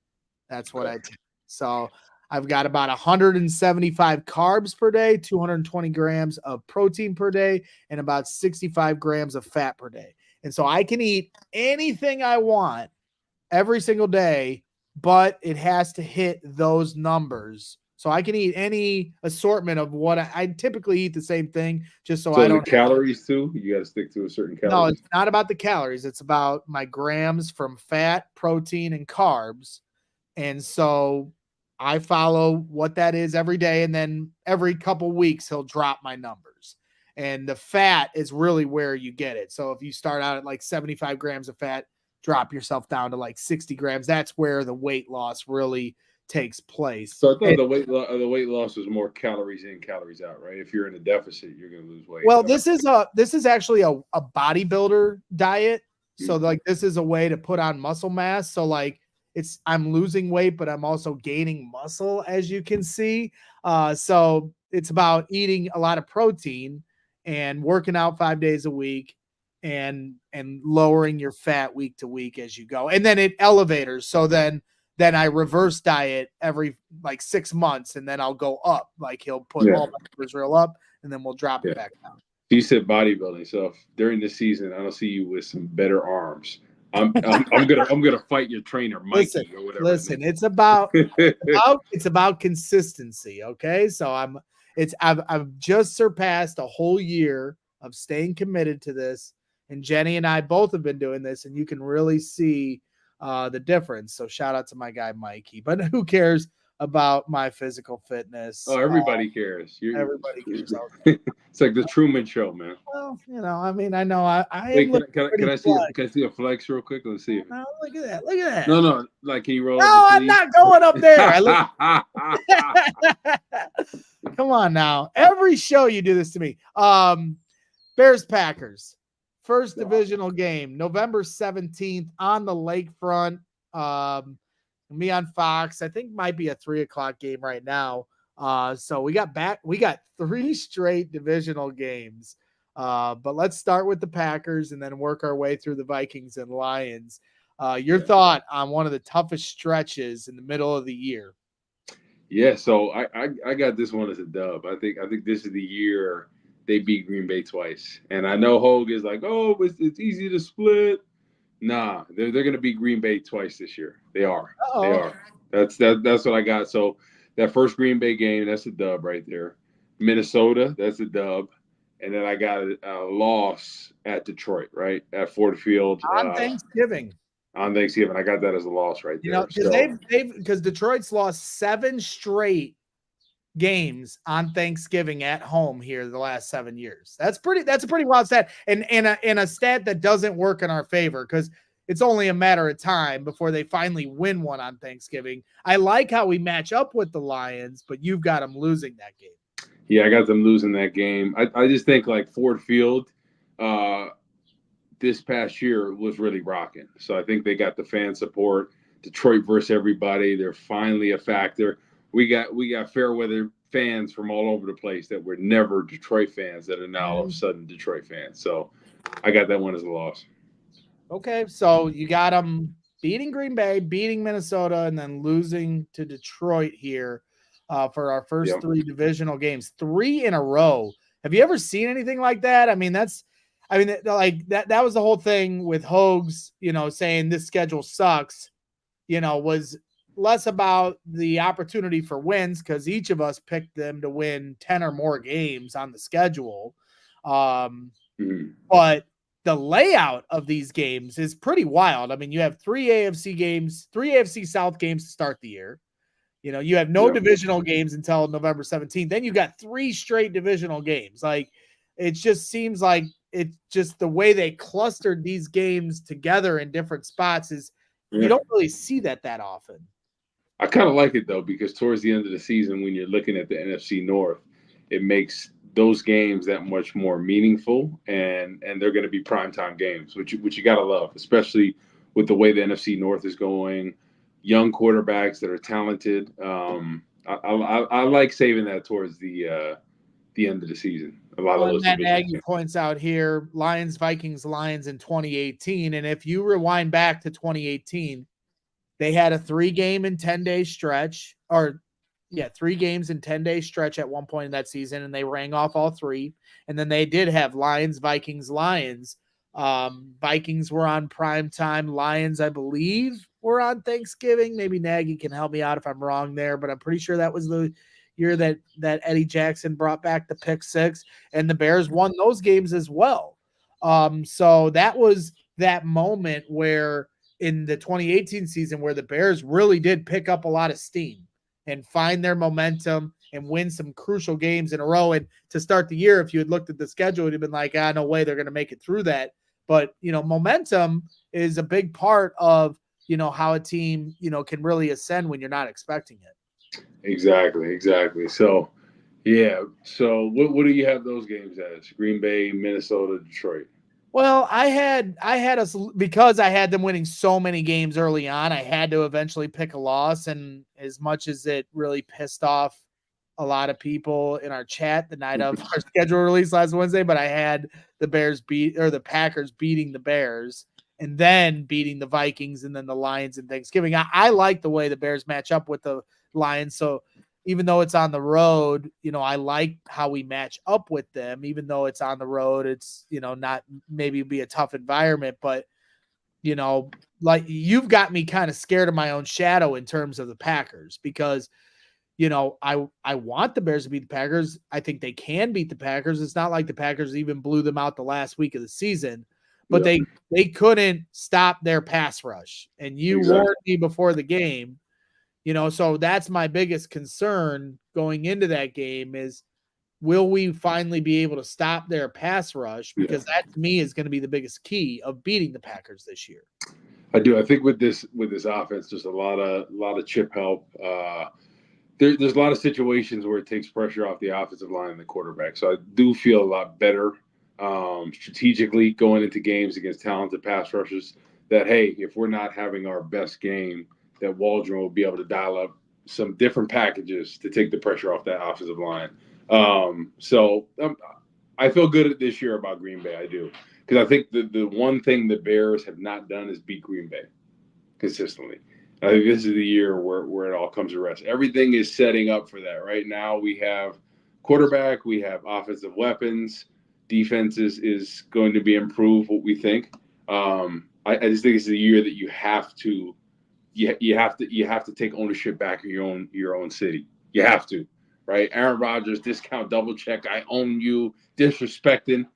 That's what I take. So I've got about 175 carbs per day, 220 grams of protein per day, and about 65 grams of fat per day. And so I can eat anything I want every single day, but it has to hit those numbers. So I can eat any assortment of what I typically eat the same thing, just so I don't. The calories too? You got to stick to a certain calorie. No, it's not about the calories. It's about my grams from fat, protein, and carbs. And so I follow what that is every day. And then every couple weeks, he'll drop my numbers. And the fat is really where you get it. So if you start out at like 75 grams of fat, drop yourself down to like 60 grams. That's where the weight loss really takes place. So I thought the weight loss was more calories in, calories out, right? If you're in a deficit, you're going to lose weight. Well, this is actually a bodybuilder diet. So like this is a way to put on muscle mass. So like I'm losing weight, but I'm also gaining muscle, as you can see. So it's about eating a lot of protein and working out 5 days a week and lowering your fat week to week as you go. And then it elevators. So then I reverse diet every like 6 months, and then I'll go up. Like he'll put all my numbers real up, and then we'll drop it back down. You said bodybuilding. So during the season, I don't see you with some better arms. I'm gonna fight your trainer, Mikey, or whatever. Listen, it's about consistency. Okay, so I've just surpassed a whole year of staying committed to this, and Jenny and I both have been doing this, and you can really see the difference. So shout out to my guy Mikey. But who cares about my physical fitness? Oh, everybody cares. Everybody cares. It's like the Truman Show, man. Well, I mean, I know I Wait, can I see a flex real quick? Let's see. Oh, look at that. No, like can you roll? No, I'm not going up there. Come on now. Every show you do this to me. Bears Packers. First divisional game, November 17th on the lakefront. Me on Fox. I think might be a 3:00 game right now. So we got 3 straight divisional games. But let's start with the Packers and then work our way through the Vikings and Lions. Your thought on one of the toughest stretches in the middle of the year? Yeah, so I got this one as a dub. I think this is the year they beat Green Bay twice. And I know Hogue is like, oh, it's easy to split. Nah, they're gonna beat Green Bay twice this year. They are. They Uh-oh. are. That's what I got. So that first Green Bay game, that's a dub right there. Minnesota, that's a dub. And then I got a loss at Detroit, right? At Ford Field On Thanksgiving. on Thanksgiving. I got that as a loss right there. Because because Detroit's lost 7 straight games on Thanksgiving at home here the last 7 years. That's a pretty wild stat, and a stat that doesn't work in our favor because it's only a matter of time before they finally win one on Thanksgiving. I like how we match up with the Lions, but you've got them losing that game. Yeah, I got them losing that game. I just think like Ford Field this past year was really rocking. So I think they got the fan support. Detroit versus everybody. They're finally a factor. We got fair weather fans from all over the place that were never Detroit fans that are now all of a sudden Detroit fans. So I got that one as a loss. Okay, so you got them beating Green Bay, beating Minnesota, and then losing to Detroit here for our first 3 divisional games, 3 in a row. Have you ever seen anything like that? I mean, like that was the whole thing with Hogues, saying this schedule sucks, was less about the opportunity for wins because each of us picked them to win 10 or more games on the schedule. But the layout of these games is pretty wild. I mean, you have 3 AFC games, 3 AFC South games to start the year. You have no divisional games until November 17th. Then you got 3 straight divisional games. Like, it just seems like it's just the way they clustered these games together in different spots is you don't really see that often. I kind of like it though, because towards the end of the season, when you're looking at the NFC North, it makes those games that much more meaningful, and they're going to be primetime games, which you got to love, especially with the way the NFC North is going. Young quarterbacks that are talented. I like saving that towards the end of the season. A lot of those. Matt Nagy points out here, Lions in 2018, and if you rewind back to 2018, they had a 3-game and 10-day stretch, 3 games and 10-day stretch at one point in that season, and they rang off all 3. And then they did have Lions. Vikings were on prime time. Lions, I believe, were on Thanksgiving. Maybe Nagy can help me out if I'm wrong there, but I'm pretty sure that was the year that Eddie Jackson brought back the pick 6, and the Bears won those games as well. So that was that moment where in the 2018 season where the Bears really did pick up a lot of steam and find their momentum and win some crucial games in a row. And to start the year, if you had looked at the schedule, it'd have been like, no way they're going to make it through that. But, momentum is a big part of, how a team, can really ascend when you're not expecting it. Exactly. So, yeah. So what do you have those games as? Green Bay, Minnesota, Detroit? Well, I had us because I had them winning so many games early on. I had to eventually pick a loss, and as much as it really pissed off a lot of people in our chat the night of our schedule release last Wednesday, but I had the Packers beating the Bears and then beating the Vikings and then the Lions in Thanksgiving. I like the way the Bears match up with the Lions, so even though it's on the road, I like how we match up with them. Even though it's on the road, it's, not maybe be a tough environment, but, like you've got me kind of scared of my own shadow in terms of the Packers because, I want the Bears to beat the Packers. I think they can beat the Packers. It's not like the Packers even blew them out the last week of the season, but they couldn't stop their pass rush. And you warned me before the game. So that's my biggest concern going into that game is, will we finally be able to stop their pass rush? Because that to me is going to be the biggest key of beating the Packers this year. I do. I think with this offense, there's a lot of chip help. There's a lot of situations where it takes pressure off the offensive line and the quarterback. So I do feel a lot better strategically going into games against talented pass rushers that, hey, if we're not having our best game, that Waldron will be able to dial up some different packages to take the pressure off that offensive line. I feel good this year about Green Bay. I do. Because I think the one thing the Bears have not done is beat Green Bay. consistently. I think this is the year where it all comes to rest. Everything is setting up for that. Right now we have quarterback, we have offensive weapons, defense is going to be improved, what we think. I just think it's the year that you have to take ownership back of your own city. You have to, right? Aaron Rodgers, discount, double check, I own you, disrespecting.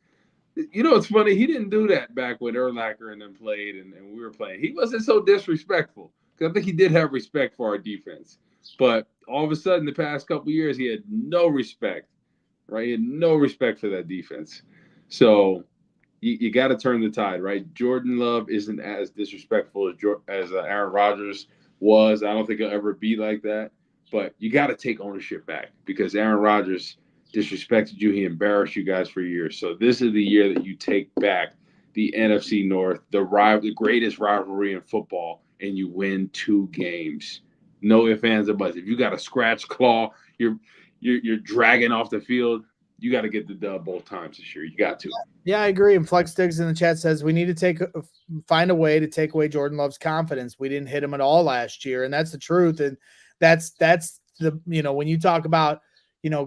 You know, it's funny. He didn't do that back when Urlacher and them played and we were playing. He wasn't so disrespectful because I think he did have respect for our defense. But all of a sudden, the past couple of years, he had no respect, right? He had no respect for that defense. So you got to turn the tide, right? Jordan Love isn't as disrespectful as Aaron Rodgers was. I don't think he'll ever be like that. But you got to take ownership back because Aaron Rodgers disrespected you. He embarrassed you guys for years. So this is the year that you take back the NFC North, the greatest rivalry in football, and you win 2 games. No ifs, ands, or buts. If you got a scratch claw, you're dragging off the field. You got to get the dub both times this year. You got to. Yeah, I agree. And Flex Diggs in the chat says we need to find a way to take away Jordan Love's confidence. We didn't hit him at all last year, and that's the truth. And that's the when you talk about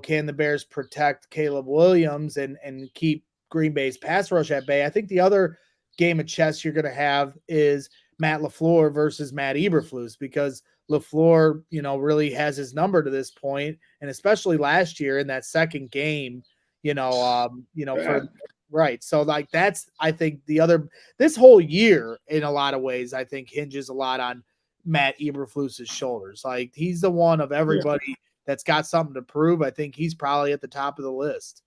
can the Bears protect Caleb Williams and keep Green Bay's pass rush at bay? I think the other game of chess you're going to have is Matt LaFleur versus Matt Eberflus, because LaFleur, really has his number to this point, and especially last year in that second game, for right. So like that's I think this whole year in a lot of ways I think hinges a lot on Matt Eberflus's shoulders. Like he's the one of everybody that's got something to prove. I think he's probably at the top of the list.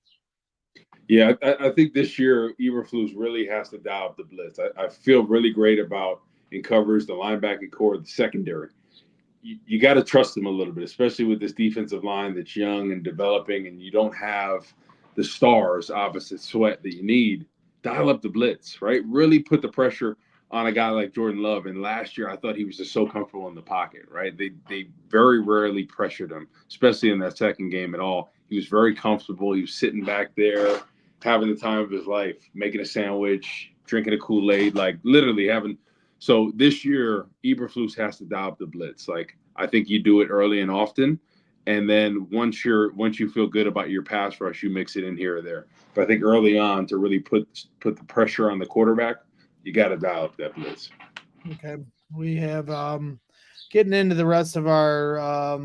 Yeah, I think this year Eberflus really has to dial up the blitz. I feel really great about in coverage, the linebacking core, the secondary. You got to trust them a little bit, especially with this defensive line that's young and developing, and you don't have the stars opposite Sweat that you need. Dial up the blitz, right? Really put the pressure on a guy like Jordan Love. And last year, I thought he was just so comfortable in the pocket, right? They very rarely pressured him, especially in that second game at all. He was very comfortable. He was sitting back there, having the time of his life, making a sandwich, drinking a Kool-Aid, like literally having. So this year, Eberflus has to dial up the blitz. Like I think you do it early and often, and then once you feel good about your pass rush, you mix it in here or there. But I think early on to really put the pressure on the quarterback, you got to dial up that blitz. Okay, we have getting into the rest of our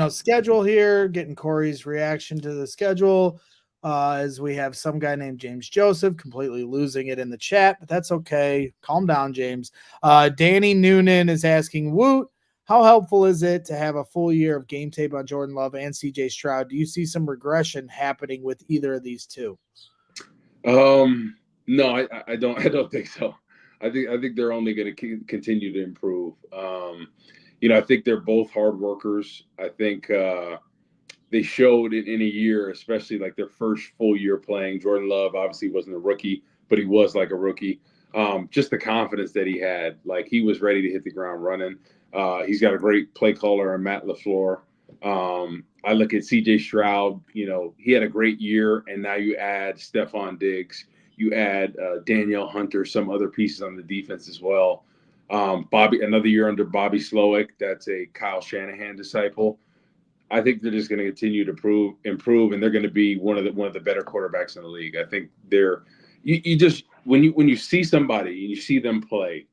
schedule here, getting Corey's reaction to the schedule. As we have some guy named James Joseph completely losing it in the chat, but that's okay. Calm down, James. Danny Noonan is asking, Woot, how helpful is it to have a full year of game tape on Jordan Love and CJ Stroud? Do you see some regression happening with either of these two? No, I don't think so. I think they're only going to continue to improve. I think they're both hard workers. I think they showed it in a year, especially like their first full year playing. Jordan Love obviously wasn't a rookie, but he was like a rookie. Just the confidence that he had, like he was ready to hit the ground running. He's got a great play caller in Matt LaFleur. I look at CJ Stroud, he had a great year, and now you add Stephon Diggs, you add Danielle Hunter, some other pieces on the defense as well. Another year under Bobby Slowick, that's a Kyle Shanahan disciple. I think they're just going to continue to improve, and they're going to be one of the better quarterbacks in the league. I think they're you just when you see somebody and you see them play,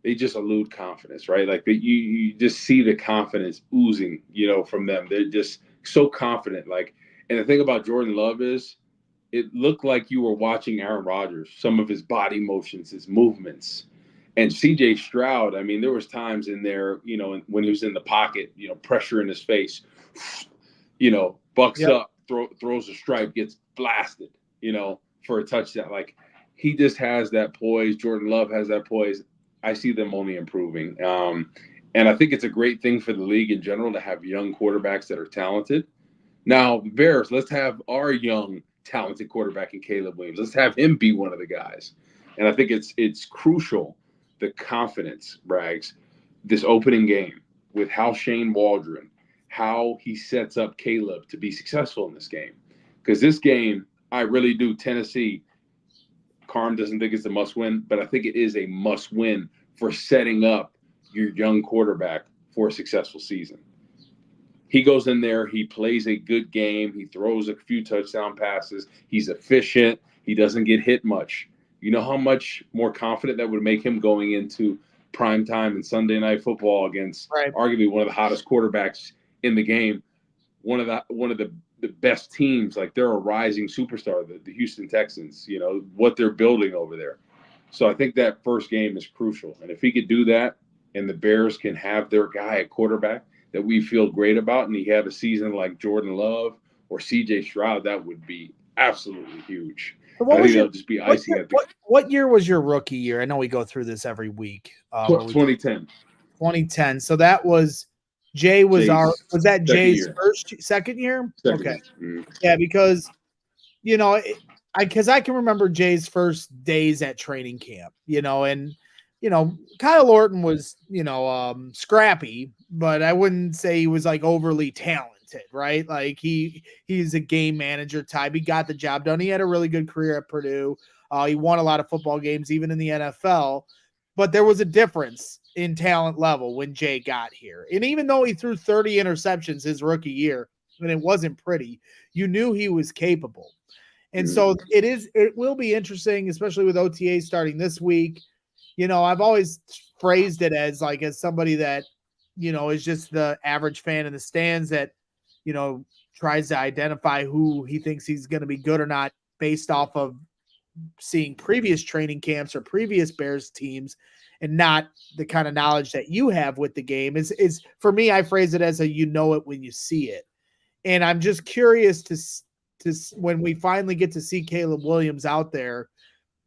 they just elude confidence, right? Like you just see the confidence oozing, from them. They're just so confident. Like, and the thing about Jordan Love is, it looked like you were watching Aaron Rodgers. Some of his body motions, his movements. And CJ Stroud, I mean, there was times in there, when he was in the pocket, pressure in his face, bucks up, throws a strike, gets blasted, for a touchdown. Like he just has that poise. Jordan Love has that poise. I see them only improving. And I think it's a great thing for the league in general to have young quarterbacks that are talented. Now, Bears, let's have our young, talented quarterback in Caleb Williams. Let's have him be one of the guys. And I think it's crucial. The confidence, Braggs, this opening game with how Shane Waldron, how he sets up Caleb to be successful in this game. Because this game, I really do. Tennessee, Carm doesn't think it's a must-win, but I think it is a must-win for setting up your young quarterback for a successful season. He goes in there, he plays a good game, he throws a few touchdown passes, he's efficient, he doesn't get hit much. You know how much more confident that would make him going into primetime and Sunday Night Football against arguably one of the hottest quarterbacks in the game, one of the best teams. Like, they're a rising superstar, the Houston Texans, you know, what they're building over there. So I think that first game is crucial. And if he could do that and the Bears can have their guy at quarterback that we feel great about, and he have a season like Jordan Love or CJ Stroud, that would be absolutely huge. So I think that'll just be icing at the what year was your rookie year? I know we go through this every week. 2010. 2010. So that was Jay was that Jay's second year? Okay. Mm-hmm. Yeah, because you know, because I can remember Jay's first days at training camp, you know, and you know, Kyle Orton was, you know, scrappy, but I wouldn't say he was like overly talented, right? Like he's a game manager type. He got the job done. He had a really good career at Purdue. He won a lot of football games, even in the NFL. But there was a difference in talent level when Jay got here. And even though he threw 30 interceptions his rookie year, and it wasn't pretty, you knew he was capable. And so it will be interesting, especially with OTA starting this week. You know, I've always phrased it as somebody that, you know, is just the average fan in the stands that, you know, tries to identify who he thinks he's going to be good or not based off of seeing previous training camps or previous Bears teams, and not the kind of knowledge that you have with the game. Is for me, I phrase it as you know it when you see it. And I'm just curious to when we finally get to see Caleb Williams out there,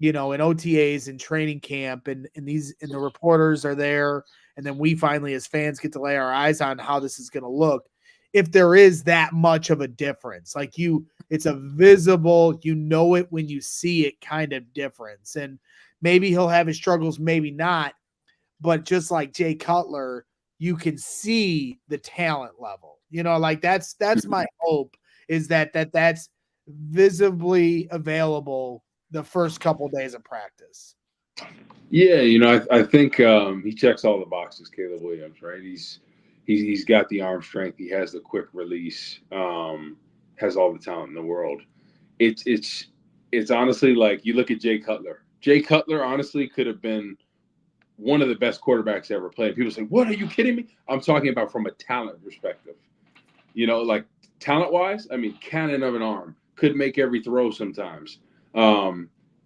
you know, in OTAs and training camp, and the reporters are there, and then we finally as fans get to lay our eyes on how this is going to look. If there is that much of a difference, it's a visible, you know it when you see it kind of difference. And maybe he'll have his struggles, maybe not, but just like Jay Cutler, you can see the talent level, you know, like that's my hope, is that's visibly available the first couple of days of practice. Yeah, you know, I think he checks all the boxes, Caleb Williams, right? He's got the arm strength, he has the quick release, has all the talent in the world. It's honestly, like, you look at Jay Cutler. Jay Cutler honestly could have been one of the best quarterbacks ever played. People say, "What, are you kidding me?" I'm talking about from a talent perspective. You know, like talent-wise, I mean, cannon of an arm, could make every throw sometimes.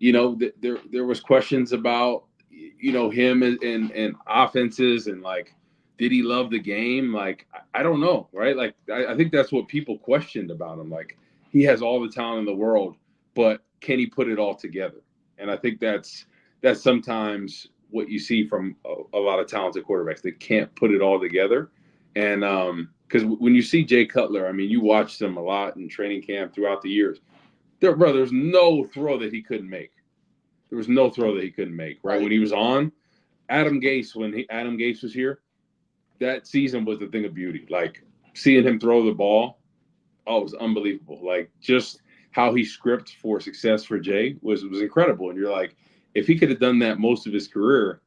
You know, there was questions about, you know, him and offenses, and like, did he love the game? Like, I don't know, right? Like, I think that's what people questioned about him. Like, he has all the talent in the world, but can he put it all together? And I think that's sometimes what you see from a lot of talented quarterbacks. They can't put it all together. And because when you see Jay Cutler, I mean, you watched him a lot in training camp throughout the years. There's no throw that he couldn't make. There was no throw that he couldn't make, right? When he was on, Adam Gase was here, that season was a thing of beauty. Like, seeing him throw the ball, it was unbelievable. Like, just how he scripted for success for Jay was incredible. And you're like, if he could have done that most of his career,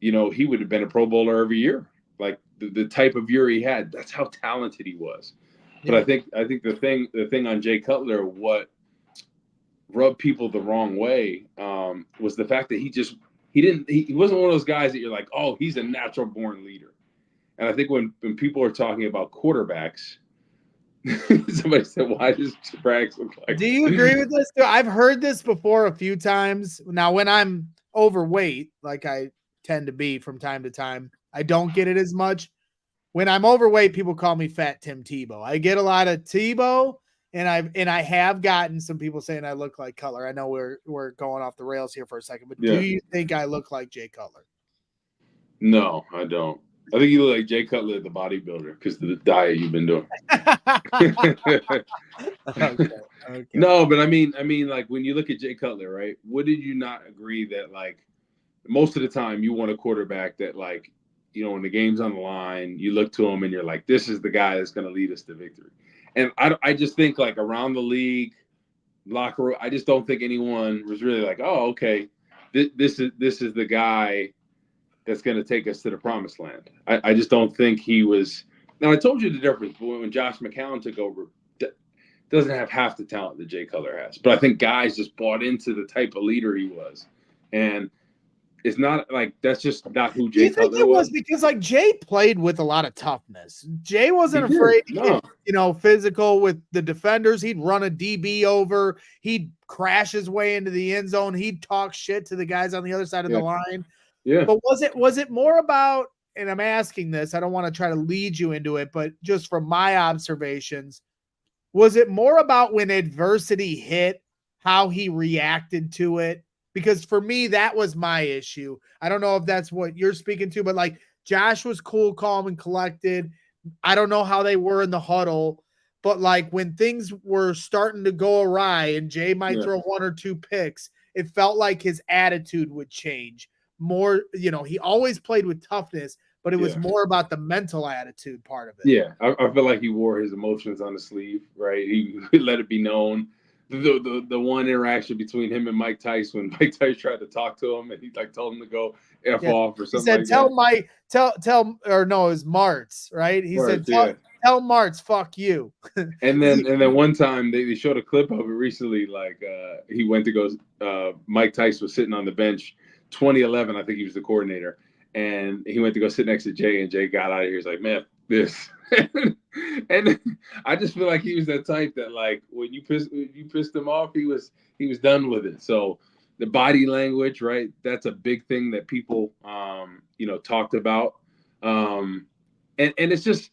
you know, he would have been a Pro Bowler every year. Like, the type of year he had, that's how talented he was. Yeah. But I think the thing on Jay Cutler, what rubbed people the wrong way, was the fact that he wasn't one of those guys that you're like, oh, he's a natural born leader. And I think when people are talking about quarterbacks, somebody said, why does Brax look like? Do you agree with this? I've heard this before a few times. Now, when I'm overweight, like I tend to be from time to time, I don't get it as much. When I'm overweight, people call me Fat Tim Tebow. I get a lot of Tebow, and I have gotten some people saying I look like Cutler. I know we're going off the rails here for a second, but Do you think I look like Jay Cutler? No, I don't. I think you look like Jay Cutler, the bodybuilder, because of the diet you've been doing. Okay. No, but I mean, like, when you look at Jay Cutler, right? What did you not agree that, like, most of the time you want a quarterback that, like, you know, when the game's on the line, you look to him and you're like, this is the guy that's going to lead us to victory. And I just think, like, around the league, locker room, I just don't think anyone was really like, oh, okay, this is the guy that's going to take us to the promised land. I just don't think he was. Now, I told you the difference when Josh McCown took over. Doesn't have half the talent that Jay Cutler has, but I think guys just bought into the type of leader he was, and it's not like that's just not who Jay Cutler was. Do you think it was because like Jay played with a lot of toughness? Jay wasn't afraid to get, you know, physical with the defenders. He'd run a DB over. He'd crash his way into the end zone. He'd talk shit to the guys on the other side of the line. Yeah. But was it more about, and I'm asking this, I don't want to try to lead you into it, but just from my observations, was it more about when adversity hit, how he reacted to it? Because for me, that was my issue. I don't know if that's what you're speaking to, but like Josh was cool, calm, and collected. I don't know how they were in the huddle, but like when things were starting to go awry and Jay might throw one or two picks, it felt like his attitude would change more. You know, he always played with toughness, but it was more about the mental attitude part of it. Yeah, I feel like he wore his emotions on the sleeve, right? He let it be known. The one interaction between him and Mike Tice when Mike Tice tried to talk to him and he like told him to go F off or something. He said, like tell that. Mike, tell or no, it was Martz, right? He said, tell Martz, fuck you. And then one time they showed a clip of it recently, like he went to go Mike Tice was sitting on the bench, 2011, I think he was the coordinator. And he went to go sit next to Jay, and Jay got out of here. He's like, man, this. And I just feel like he was that type that, like, when you pissed him off, he was done with it. So the body language, right? That's a big thing that people, talked about. And it's just,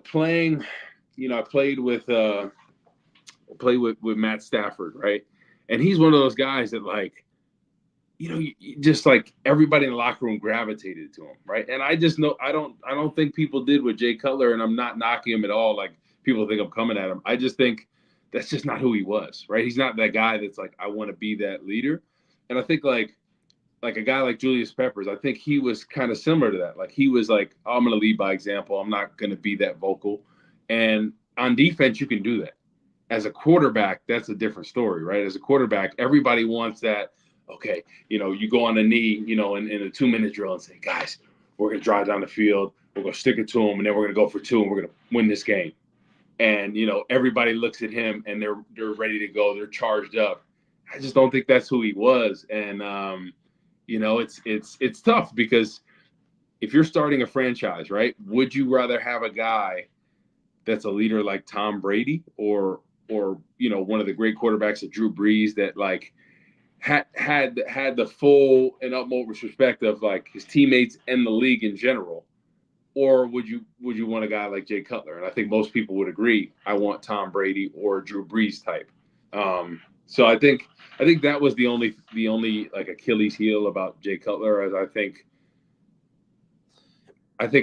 playing. I played with Matt Stafford, right? And he's one of those guys that, like, just like everybody in the locker room gravitated to him, right? And I just know I don't think people did with Jay Cutler, and I'm not knocking him at all. Like people think I'm coming at him. I just think that's just not who he was, right? He's not that guy that's like, I want to be that leader. And I think like a guy like Julius Peppers, I think he was kind of similar to that. Like he was like, oh, I'm going to lead by example. I'm not going to be that vocal. And on defense, you can do that. As a quarterback, that's a different story, right? As a quarterback, everybody wants that. Okay, you go on a knee, in a 2-minute drill and say, guys, we're going to drive down the field. We're going to stick it to them, and then we're going to go for 2, and we're going to win this game. And, everybody looks at him, and they're ready to go. They're charged up. I just don't think that's who he was. And, it's tough because if you're starting a franchise, right, would you rather have a guy that's a leader like Tom Brady or one of the great quarterbacks of Drew Brees that, like, had the full and utmost respect of like his teammates and the league in general, or would you want a guy like Jay Cutler? And I think most people would agree. I want Tom Brady or Drew Brees type. So I think that was the only like Achilles heel about Jay Cutler, as I think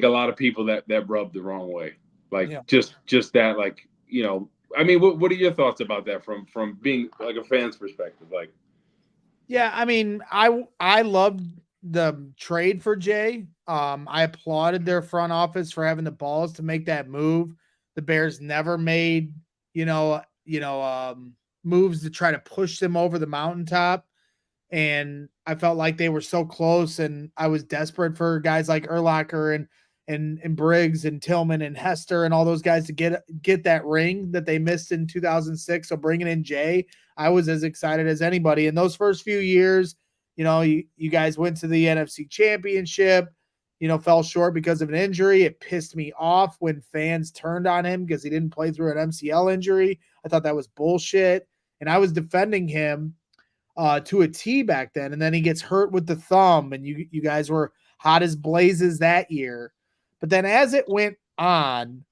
a lot of people that rubbed the wrong way. Like just that, like, I mean, what are your thoughts about that from being like a fan's perspective? Like, yeah, I mean, I loved the trade for Jay. I applauded their front office for having the balls to make that move. The Bears never made, moves to try to push them over the mountaintop. And I felt like they were so close, and I was desperate for guys like Urlacher and Briggs and Tillman and Hester and all those guys to get that ring that they missed in 2006. So bringing in Jay, I was as excited as anybody. In those first few years, you guys went to the NFC Championship, fell short because of an injury. It pissed me off when fans turned on him because he didn't play through an MCL injury. I thought that was bullshit. And I was defending him to a T back then. And then he gets hurt with the thumb, and you guys were hot as blazes that year. But then as it went on,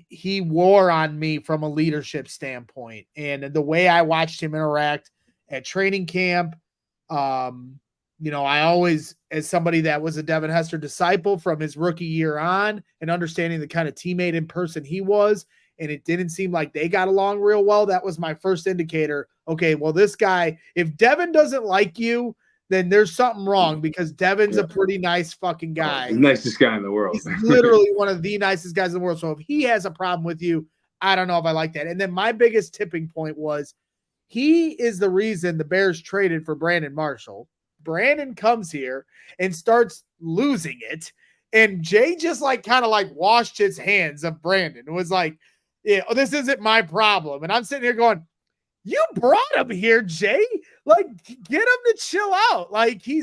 he wore on me from a leadership standpoint. And the way I watched him interact at training camp, I always, as somebody that was a Devin Hester disciple from his rookie year on and understanding the kind of teammate and person he was, and it didn't seem like they got along real well, that was my first indicator. Okay, well, this guy, if Devin doesn't like you, then there's something wrong, because Devin's a pretty nice fucking guy. The nicest guy in the world. He's literally one of the nicest guys in the world. So if he has a problem with you, I don't know if I like that. And then my biggest tipping point was he is the reason the Bears traded for Brandon Marshall. Brandon comes here and starts losing it. And Jay just like kind of like washed his hands of Brandon. It was like, yeah, this isn't my problem. And I'm sitting here going, you brought him here, Jay. Like, get him to chill out. Like, he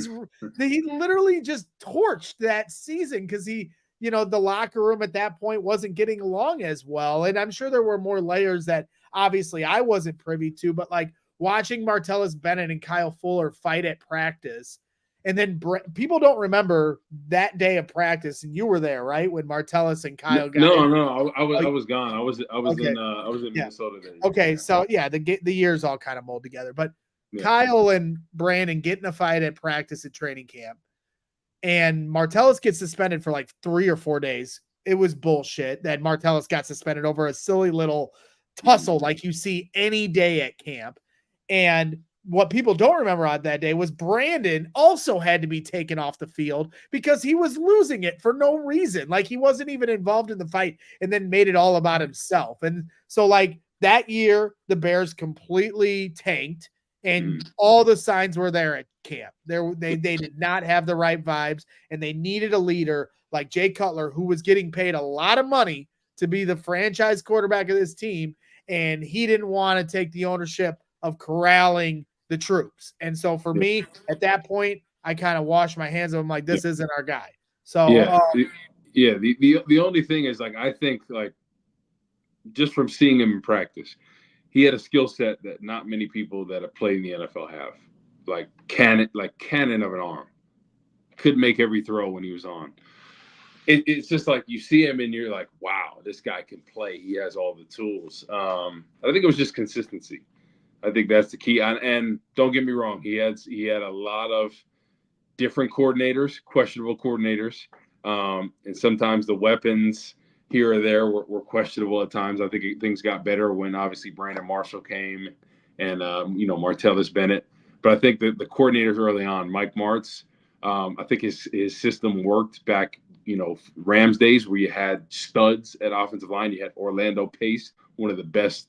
literally just torched that season because he, the locker room at that point wasn't getting along as well. And I'm sure there were more layers that obviously I wasn't privy to, but like watching Martellus Bennett and Kyle Fuller fight at practice. And then people don't remember that day of practice, and you were there, right? When Martellus and Kyle got No, I was gone. I was okay. in Minnesota then. Okay, so yeah, the years all kind of mold together. But Kyle and Brandon get in a fight at practice at training camp, and Martellus gets suspended for like 3 or 4 days. It was bullshit that Martellus got suspended over a silly little tussle like you see any day at camp. And what people don't remember on that day was Brandon also had to be taken off the field because he was losing it for no reason. Like he wasn't even involved in the fight and then made it all about himself. And so like that year, the Bears completely tanked and all the signs were there at camp. They did not have the right vibes and they needed a leader like Jay Cutler, who was getting paid a lot of money to be the franchise quarterback of this team. And he didn't want to take the ownership of corralling the troops. And so for me at that point, I kind of washed my hands of him like, this isn't our guy. So the only thing is like, I think like just from seeing him in practice, he had a skill set that not many people that have played in the NFL have. Like cannon of an arm. Could make every throw when he was on. It's just like you see him and you're like, wow, this guy can play. He has all the tools. I think it was just consistency. I think that's the key. And don't get me wrong, he had a lot of different coordinators, questionable coordinators, and sometimes the weapons here or there were questionable at times. I think things got better when obviously Brandon Marshall came and Martellus Bennett. But I think that the coordinators early on, Mike Martz, I think his system worked back, Rams days where you had studs at offensive line. You had Orlando Pace, one of the best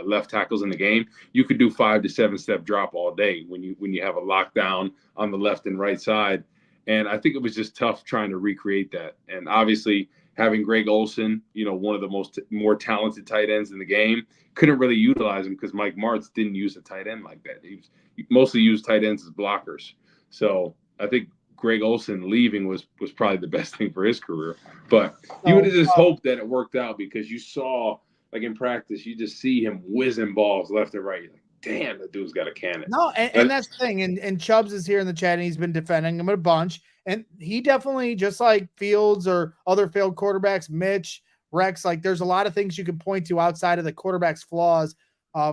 left tackles in the game. You could do 5 to 7 step drop all day when you have a lockdown on the left and right side. And I think it was just tough trying to recreate that. And obviously having Greg Olsen, one of the more talented tight ends in the game, couldn't really utilize him because Mike Martz didn't use a tight end like that. He mostly used tight ends as blockers. So I think Greg Olsen leaving was probably the best thing for his career. But you would have just hoped that it worked out because you saw, like in practice, you just see him whizzing balls left and right. You're like, damn, that dude's got a cannon. No, and that's the thing. And Chubbs is here in the chat, and he's been defending him a bunch. And he definitely, just like Fields or other failed quarterbacks, Mitch, Rex, like there's a lot of things you can point to outside of the quarterback's flaws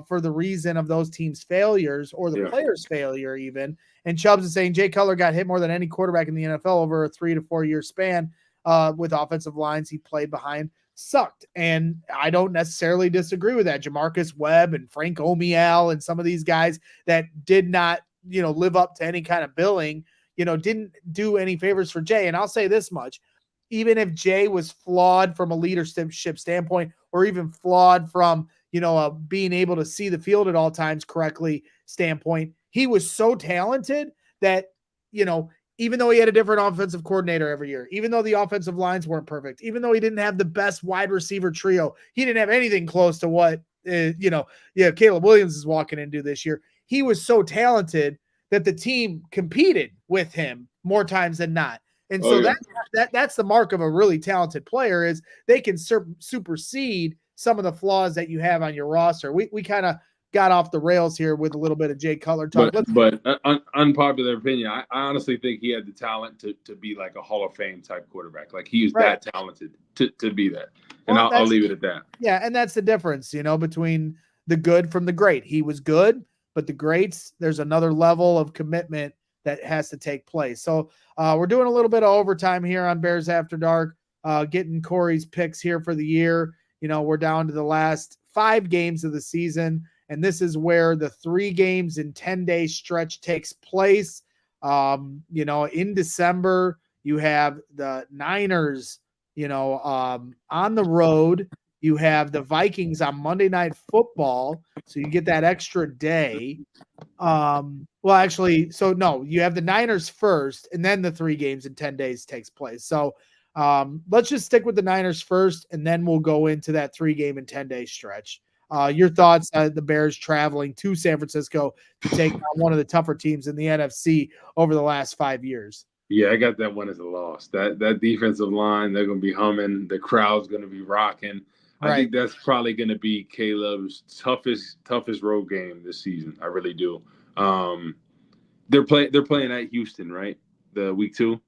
for the reason of those teams' failures or the players' failure even. And Chubbs is saying Jay Cutler got hit more than any quarterback in the NFL over a 3 to 4 year span with offensive lines he played behind. Sucked. And I don't necessarily disagree with that. Jamarcus Webb and Frank Omiel and some of these guys that did not, live up to any kind of billing, didn't do any favors for Jay. And I'll say this much, even if Jay was flawed from a leadership standpoint, or even flawed from, being able to see the field at all times correctly standpoint, he was so talented that, even though he had a different offensive coordinator every year, even though the offensive lines weren't perfect, even though he didn't have the best wide receiver trio, he didn't have anything close to what, Caleb Williams is walking into this year. He was so talented that the team competed with him more times than not. And so that's the mark of a really talented player is they can supersede some of the flaws that you have on your roster. We kind of got off the rails here with a little bit of Jay Cutler talk. But unpopular opinion, I honestly think he had the talent to be like a Hall of Fame type quarterback. Like he was that talented to be that. And I'll leave it at that. Yeah, and that's the difference, between the good from the great. He was good, but the greats, there's another level of commitment that has to take place. So we're doing a little bit of overtime here on Bears After Dark, getting Corey's picks here for the year. We're down to the last 5 games of the season. And this is where the 3 games in 10-day stretch takes place. In December, you have the Niners, on the road You have the Vikings on Monday Night Football, so you get that extra day. Well, actually, so no, you have the Niners first, and then the 3 games in 10 days takes place. So let's just stick with the Niners first, and then we'll go into that 3-game and 10-day stretch. Your thoughts on the Bears traveling to San Francisco to take on one of the tougher teams in the NFC over the last 5 years? Yeah, I got that one as a loss. That defensive line, they're going to be humming. The crowd's going to be rocking. Right. I think that's probably going to be Caleb's toughest road game this season. I really do. They're playing at Houston, right? The week 2.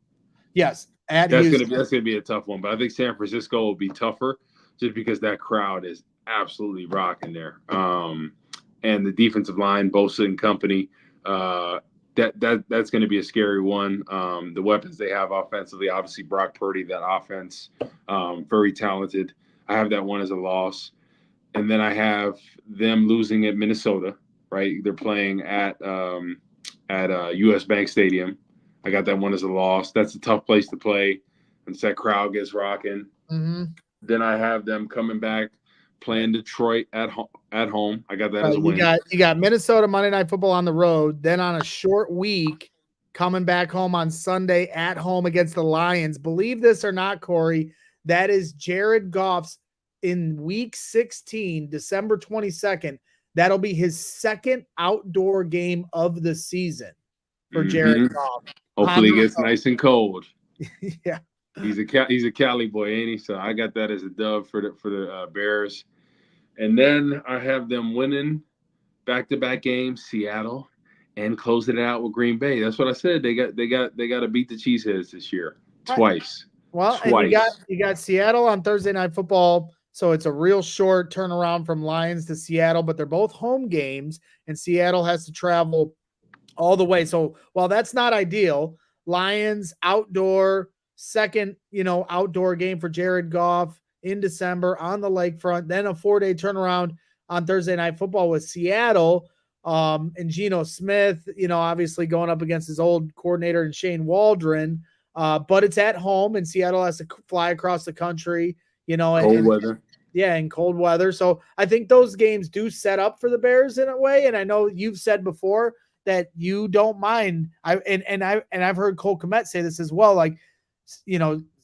Yes, at that's Houston. That's gonna be a tough one. But I think San Francisco will be tougher just because that crowd is absolutely rocking there. And the defensive line, Bosa and company, that's going to be a scary one. The weapons they have offensively, obviously Brock Purdy, that offense, very talented. I have that one as a loss. And then I have them losing at Minnesota, right? They're playing at US Bank Stadium. I got that one as a loss. That's a tough place to play once that crowd gets rocking. Mm-hmm. Then I have them coming back, playing Detroit at home. I got that as a win. You got Minnesota Monday Night Football on the road, then on a short week, coming back home on Sunday at home against the Lions. Believe this or not, Corey, that is Jared Goff's in week 16, December 22nd. That'll be his second outdoor game of the season for Jared Goff. Hopefully it gets nice and cold. Yeah. He's a Cali boy, ain't he? So I got that as a dub for the Bears. And then I have them winning back-to-back games, Seattle, and closing it out with Green Bay. That's what I said. They got to beat the Cheeseheads this year twice. Well, twice. And you got Seattle on Thursday Night Football, so it's a real short turnaround from Lions to Seattle, but they're both home games, and Seattle has to travel all the way. So while that's not ideal, Lions outdoor, second, outdoor game for Jared Goff in December on the lakefront, then a 4-day turnaround on Thursday Night Football with Seattle, and Geno Smith, obviously going up against his old coordinator and Shane Waldron, but it's at home, and Seattle has to fly across the country, cold weather. Yeah, in cold weather. So I think those games do set up for the Bears in a way, and I know you've said before that you don't mind. I've heard Cole Kmet say this as well. Like,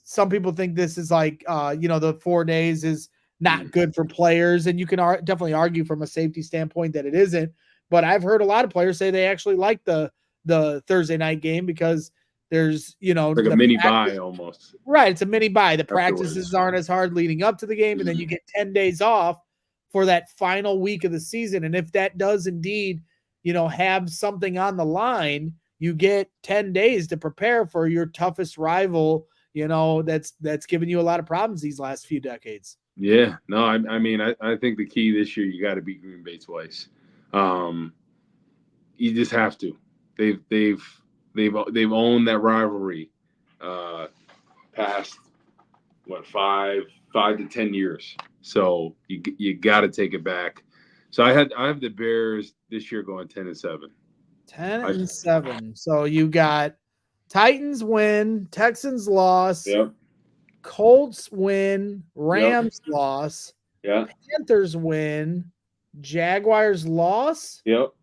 some people think this is like, the 4 days is not good for players, and you can definitely argue from a safety standpoint that it isn't. But I've heard a lot of players say they actually like the Thursday night game because there's, like a mini bye almost. Right, it's a mini bye. The practices aren't as hard leading up to the game, and then you get 10 days off for that final week of the season. And if that does indeed, have something on the line, you get 10 days to prepare for your toughest rival, that's given you a lot of problems these last few decades. Yeah, no, I mean, I think the key this year, you got to beat Green Bay twice. You just have to. They've owned that rivalry past 5 to 10 years. So you got to take it back. So I have the Bears this year going 10-7. 10-7. So you got Titans win, Texans loss. Yep. Colts win, Rams loss. Yeah. Panthers win, Jaguars loss. Yep.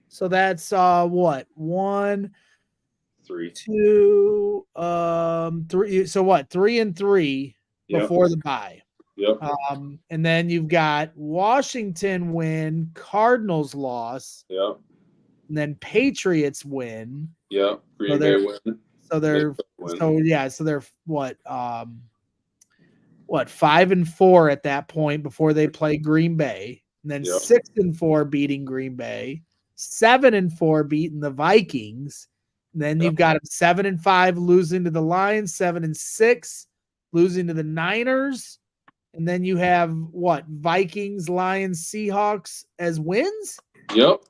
So that's what? 1, 3, 2, 3. So what? 3-3 before the bye. Yep. And then you've got Washington win, Cardinals loss. Yep. And then Patriots win. Yep. Green Bay win. So they're what 5-4 at that point before they play Green Bay, and then 6-4 beating Green Bay, 7-4 beating the Vikings. And then you've got 7-5 losing to the Lions, 7-6 losing to the Niners, and then you have Vikings, Lions, Seahawks as wins. Yep.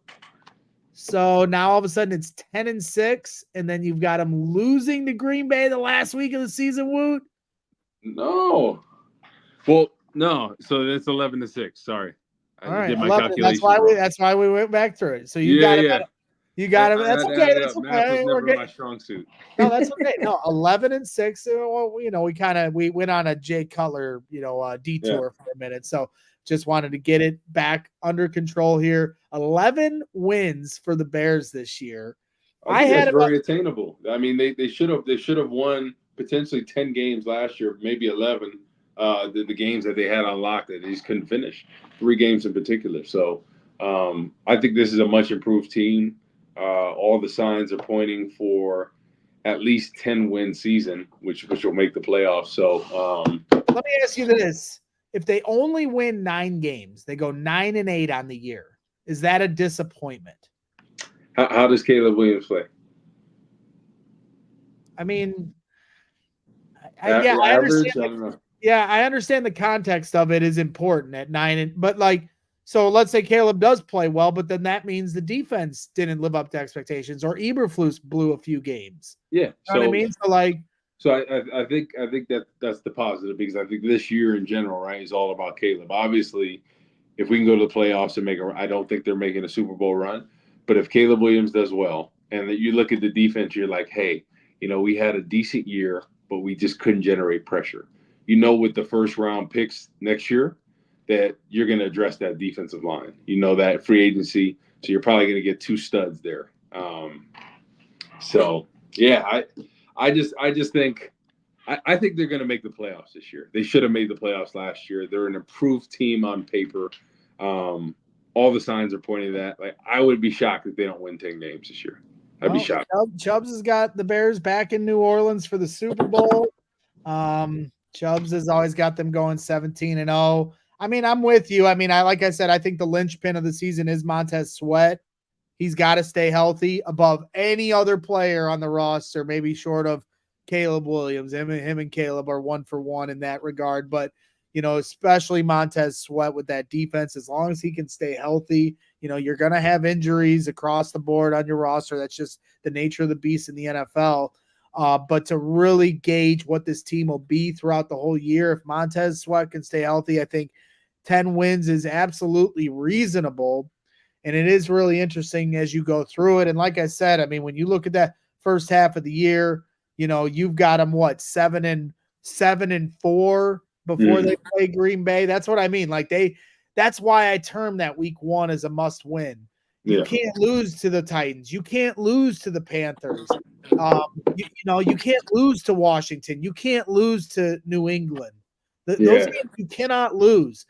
So now all of a sudden it's 10-6, and then you've got them losing to Green Bay the last week of the season. Woot? No. Well, no. So it's 11-6. Sorry, all right, did my calculation. That's why we went back through it. So you got You got him. That's okay. That's Math was okay. never my strong suit. No, that's okay. No, 11-6. Well, we went on a Jay Cutler, detour for a minute. So just wanted to get it back under control here. 11 wins for the Bears this year. I think that's very attainable. I mean, they should have won potentially 10 games last year, maybe 11. The games that they had on lock that they just couldn't finish. 3 games in particular. So I think this is a much improved team. All the signs are pointing for at least 10-win season, which will make the playoffs. So let me ask you this: if they only win 9 games, they go 9-8 on the year. Is that a disappointment? How does Caleb Williams play? I mean, I average. understand. I don't know. Yeah, I understand the context of it is important at 9, but so let's say Caleb does play well, but then that means the defense didn't live up to expectations, or Eberflus blew a few games. Yeah, you know what I mean. So I think that's the positive, because I think this year in general, right, is all about Caleb. Obviously, if we can go to the playoffs and I don't think they're making a Super Bowl run, but if Caleb Williams does well, and that you look at the defense, you're like, hey, we had a decent year, but we just couldn't generate pressure. With the first round picks next year, that you're going to address that defensive line. That free agency, so you're probably going to get 2 studs there. So yeah, I just think I think they're going to make the playoffs this year. They should have made the playoffs last year. They're an improved team on paper. All the signs are pointing to that. I would be shocked if they don't win 10 games this year. I'd be shocked. Chubbs has got the Bears back in New Orleans for the Super Bowl. Chubbs has always got them going 17-0. I mean, I'm with you. I mean, like I said, I think the linchpin of the season is Montez Sweat. He's got to stay healthy above any other player on the roster, maybe short of Caleb Williams. Him and Caleb are 1 for 1 in that regard. But, especially Montez Sweat with that defense, as long as he can stay healthy, you're going to have injuries across the board on your roster. That's just the nature of the beast in the NFL. But to really gauge what this team will be throughout the whole year, if Montez Sweat can stay healthy, I think 10 wins is absolutely reasonable. And it is really interesting as you go through it. And like I said, I mean, when you look at that first half of the year, you've got them 7-4 before they play Green Bay. That's what I mean. That's why I term that week 1 as a must win. You can't lose to the Titans. You can't lose to the Panthers. You can't lose to Washington. You can't lose to New England. Those games you cannot lose.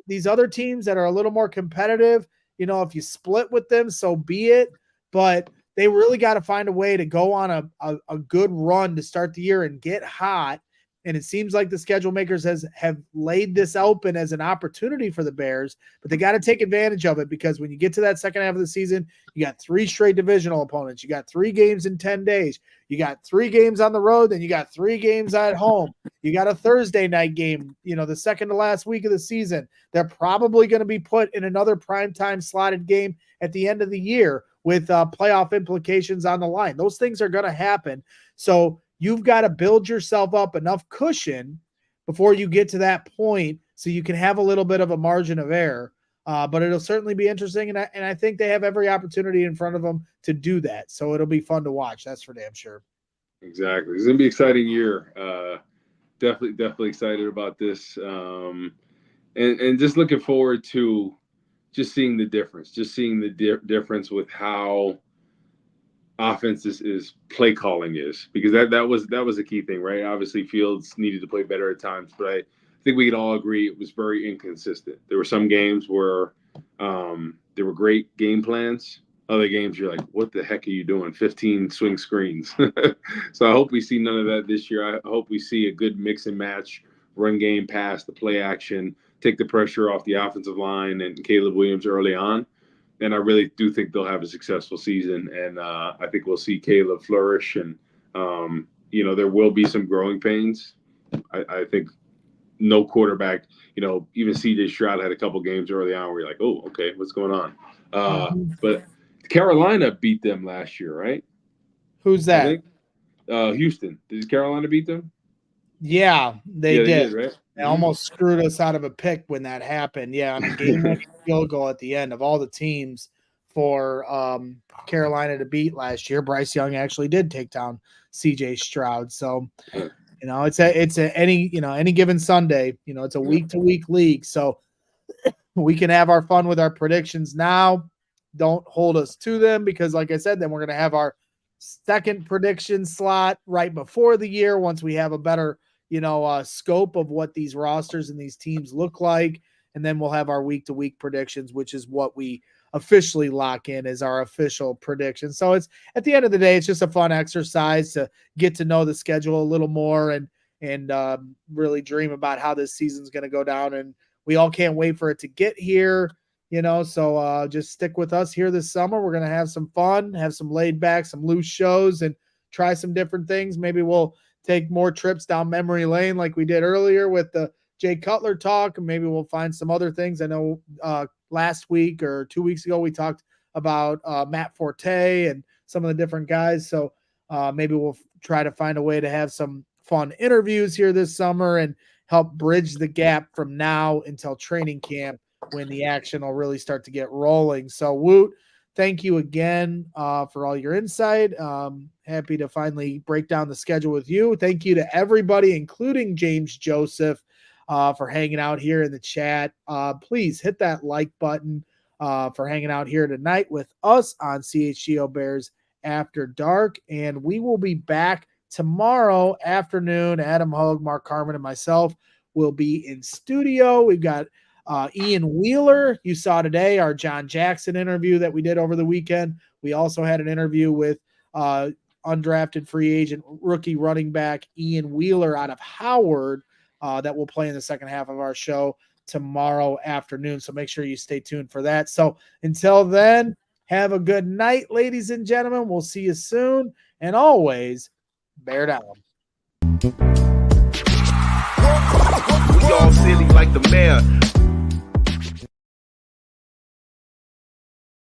These other teams that are a little more competitive, if you split with them, so be it. But they really got to find a way to go on a good run to start the year and get hot. And it seems like the schedule makers have laid this open as an opportunity for the Bears, but they got to take advantage of it, because when you get to that second half of the season, you got 3 straight divisional opponents. You got 3 games in 10 days. You got 3 games on the road. Then you got 3 games at home. You got a Thursday night game, the second to last week of the season. They're probably going to be put in another primetime slotted game at the end of the year with playoff implications on the line. Those things are going to happen. So you've got to build yourself up enough cushion before you get to that point so you can have a little bit of a margin of error. But it'll certainly be interesting, and I think they have every opportunity in front of them to do that. So it'll be fun to watch. That's for damn sure. Exactly. It's going to be an exciting year. Definitely excited about this. And just looking forward to just seeing the difference, difference with how offense is play calling is, because that was a key thing, right? Obviously Fields needed to play better at times, but I think we can all agree it was very inconsistent. There were some games where there were great game plans. Other games you're like, what the heck are you doing? 15 swing screens. So I hope we see none of that this year. I hope we see a good mix and match, run game, pass, the play action, take the pressure off the offensive line and Caleb Williams early on. And I really do think they'll have a successful season. And I think we'll see Caleb flourish. And, there will be some growing pains. I think no quarterback, even C.J. Stroud had a couple games early on where you're like, oh, okay, what's going on? But Carolina beat them last year, right? Who's that? I think Houston. Did Carolina beat them? Yeah, they did. Right? They almost screwed us out of a pick when that happened. Yeah, on a game-winning field goal at the end of all the teams for Carolina to beat last year. Bryce Young actually did take down CJ Stroud. So, it's any given Sunday, it's a week to week league. So we can have our fun with our predictions now. Don't hold us to them because, like I said, then we're going to have our second prediction slot right before the year once we have a better, scope of what these rosters and these teams look like. And then we'll have our week-to-week predictions, which is what we officially lock in as our official prediction. So it's at the end of the day, it's just a fun exercise to get to know the schedule a little more and really dream about how this season's going to go down. And we all can't wait for it to get here, so just stick with us here this summer. We're going to have some fun, have some laid back, some loose shows, and try some different things. Maybe we'll take more trips down memory lane like we did earlier with the Jay Cutler talk, and maybe we'll find some other things. I know last week or 2 weeks ago we talked about Matt Forte and some of the different guys, so maybe we'll try to find a way to have some fun interviews here this summer and help bridge the gap from now until training camp when the action will really start to get rolling. So, Woot, thank you again for all your insight. Happy to finally break down the schedule with you. Thank you to everybody, including James Joseph, for hanging out here in the chat. Please hit that like button for hanging out here tonight with us on CHGO Bears After Dark. And we will be back tomorrow afternoon. Adam Hogue, Mark Carmen, and myself will be in studio. We've got Ian Wheeler, you saw today, our John Jackson interview that we did over the weekend. We also had an interview with undrafted free agent rookie running back Ian Wheeler out of Howard that will play in the second half of our show tomorrow afternoon. So make sure you stay tuned for that. So until then, have a good night, ladies and gentlemen. We'll see you soon. And always, bear down. We all silly like the mayor.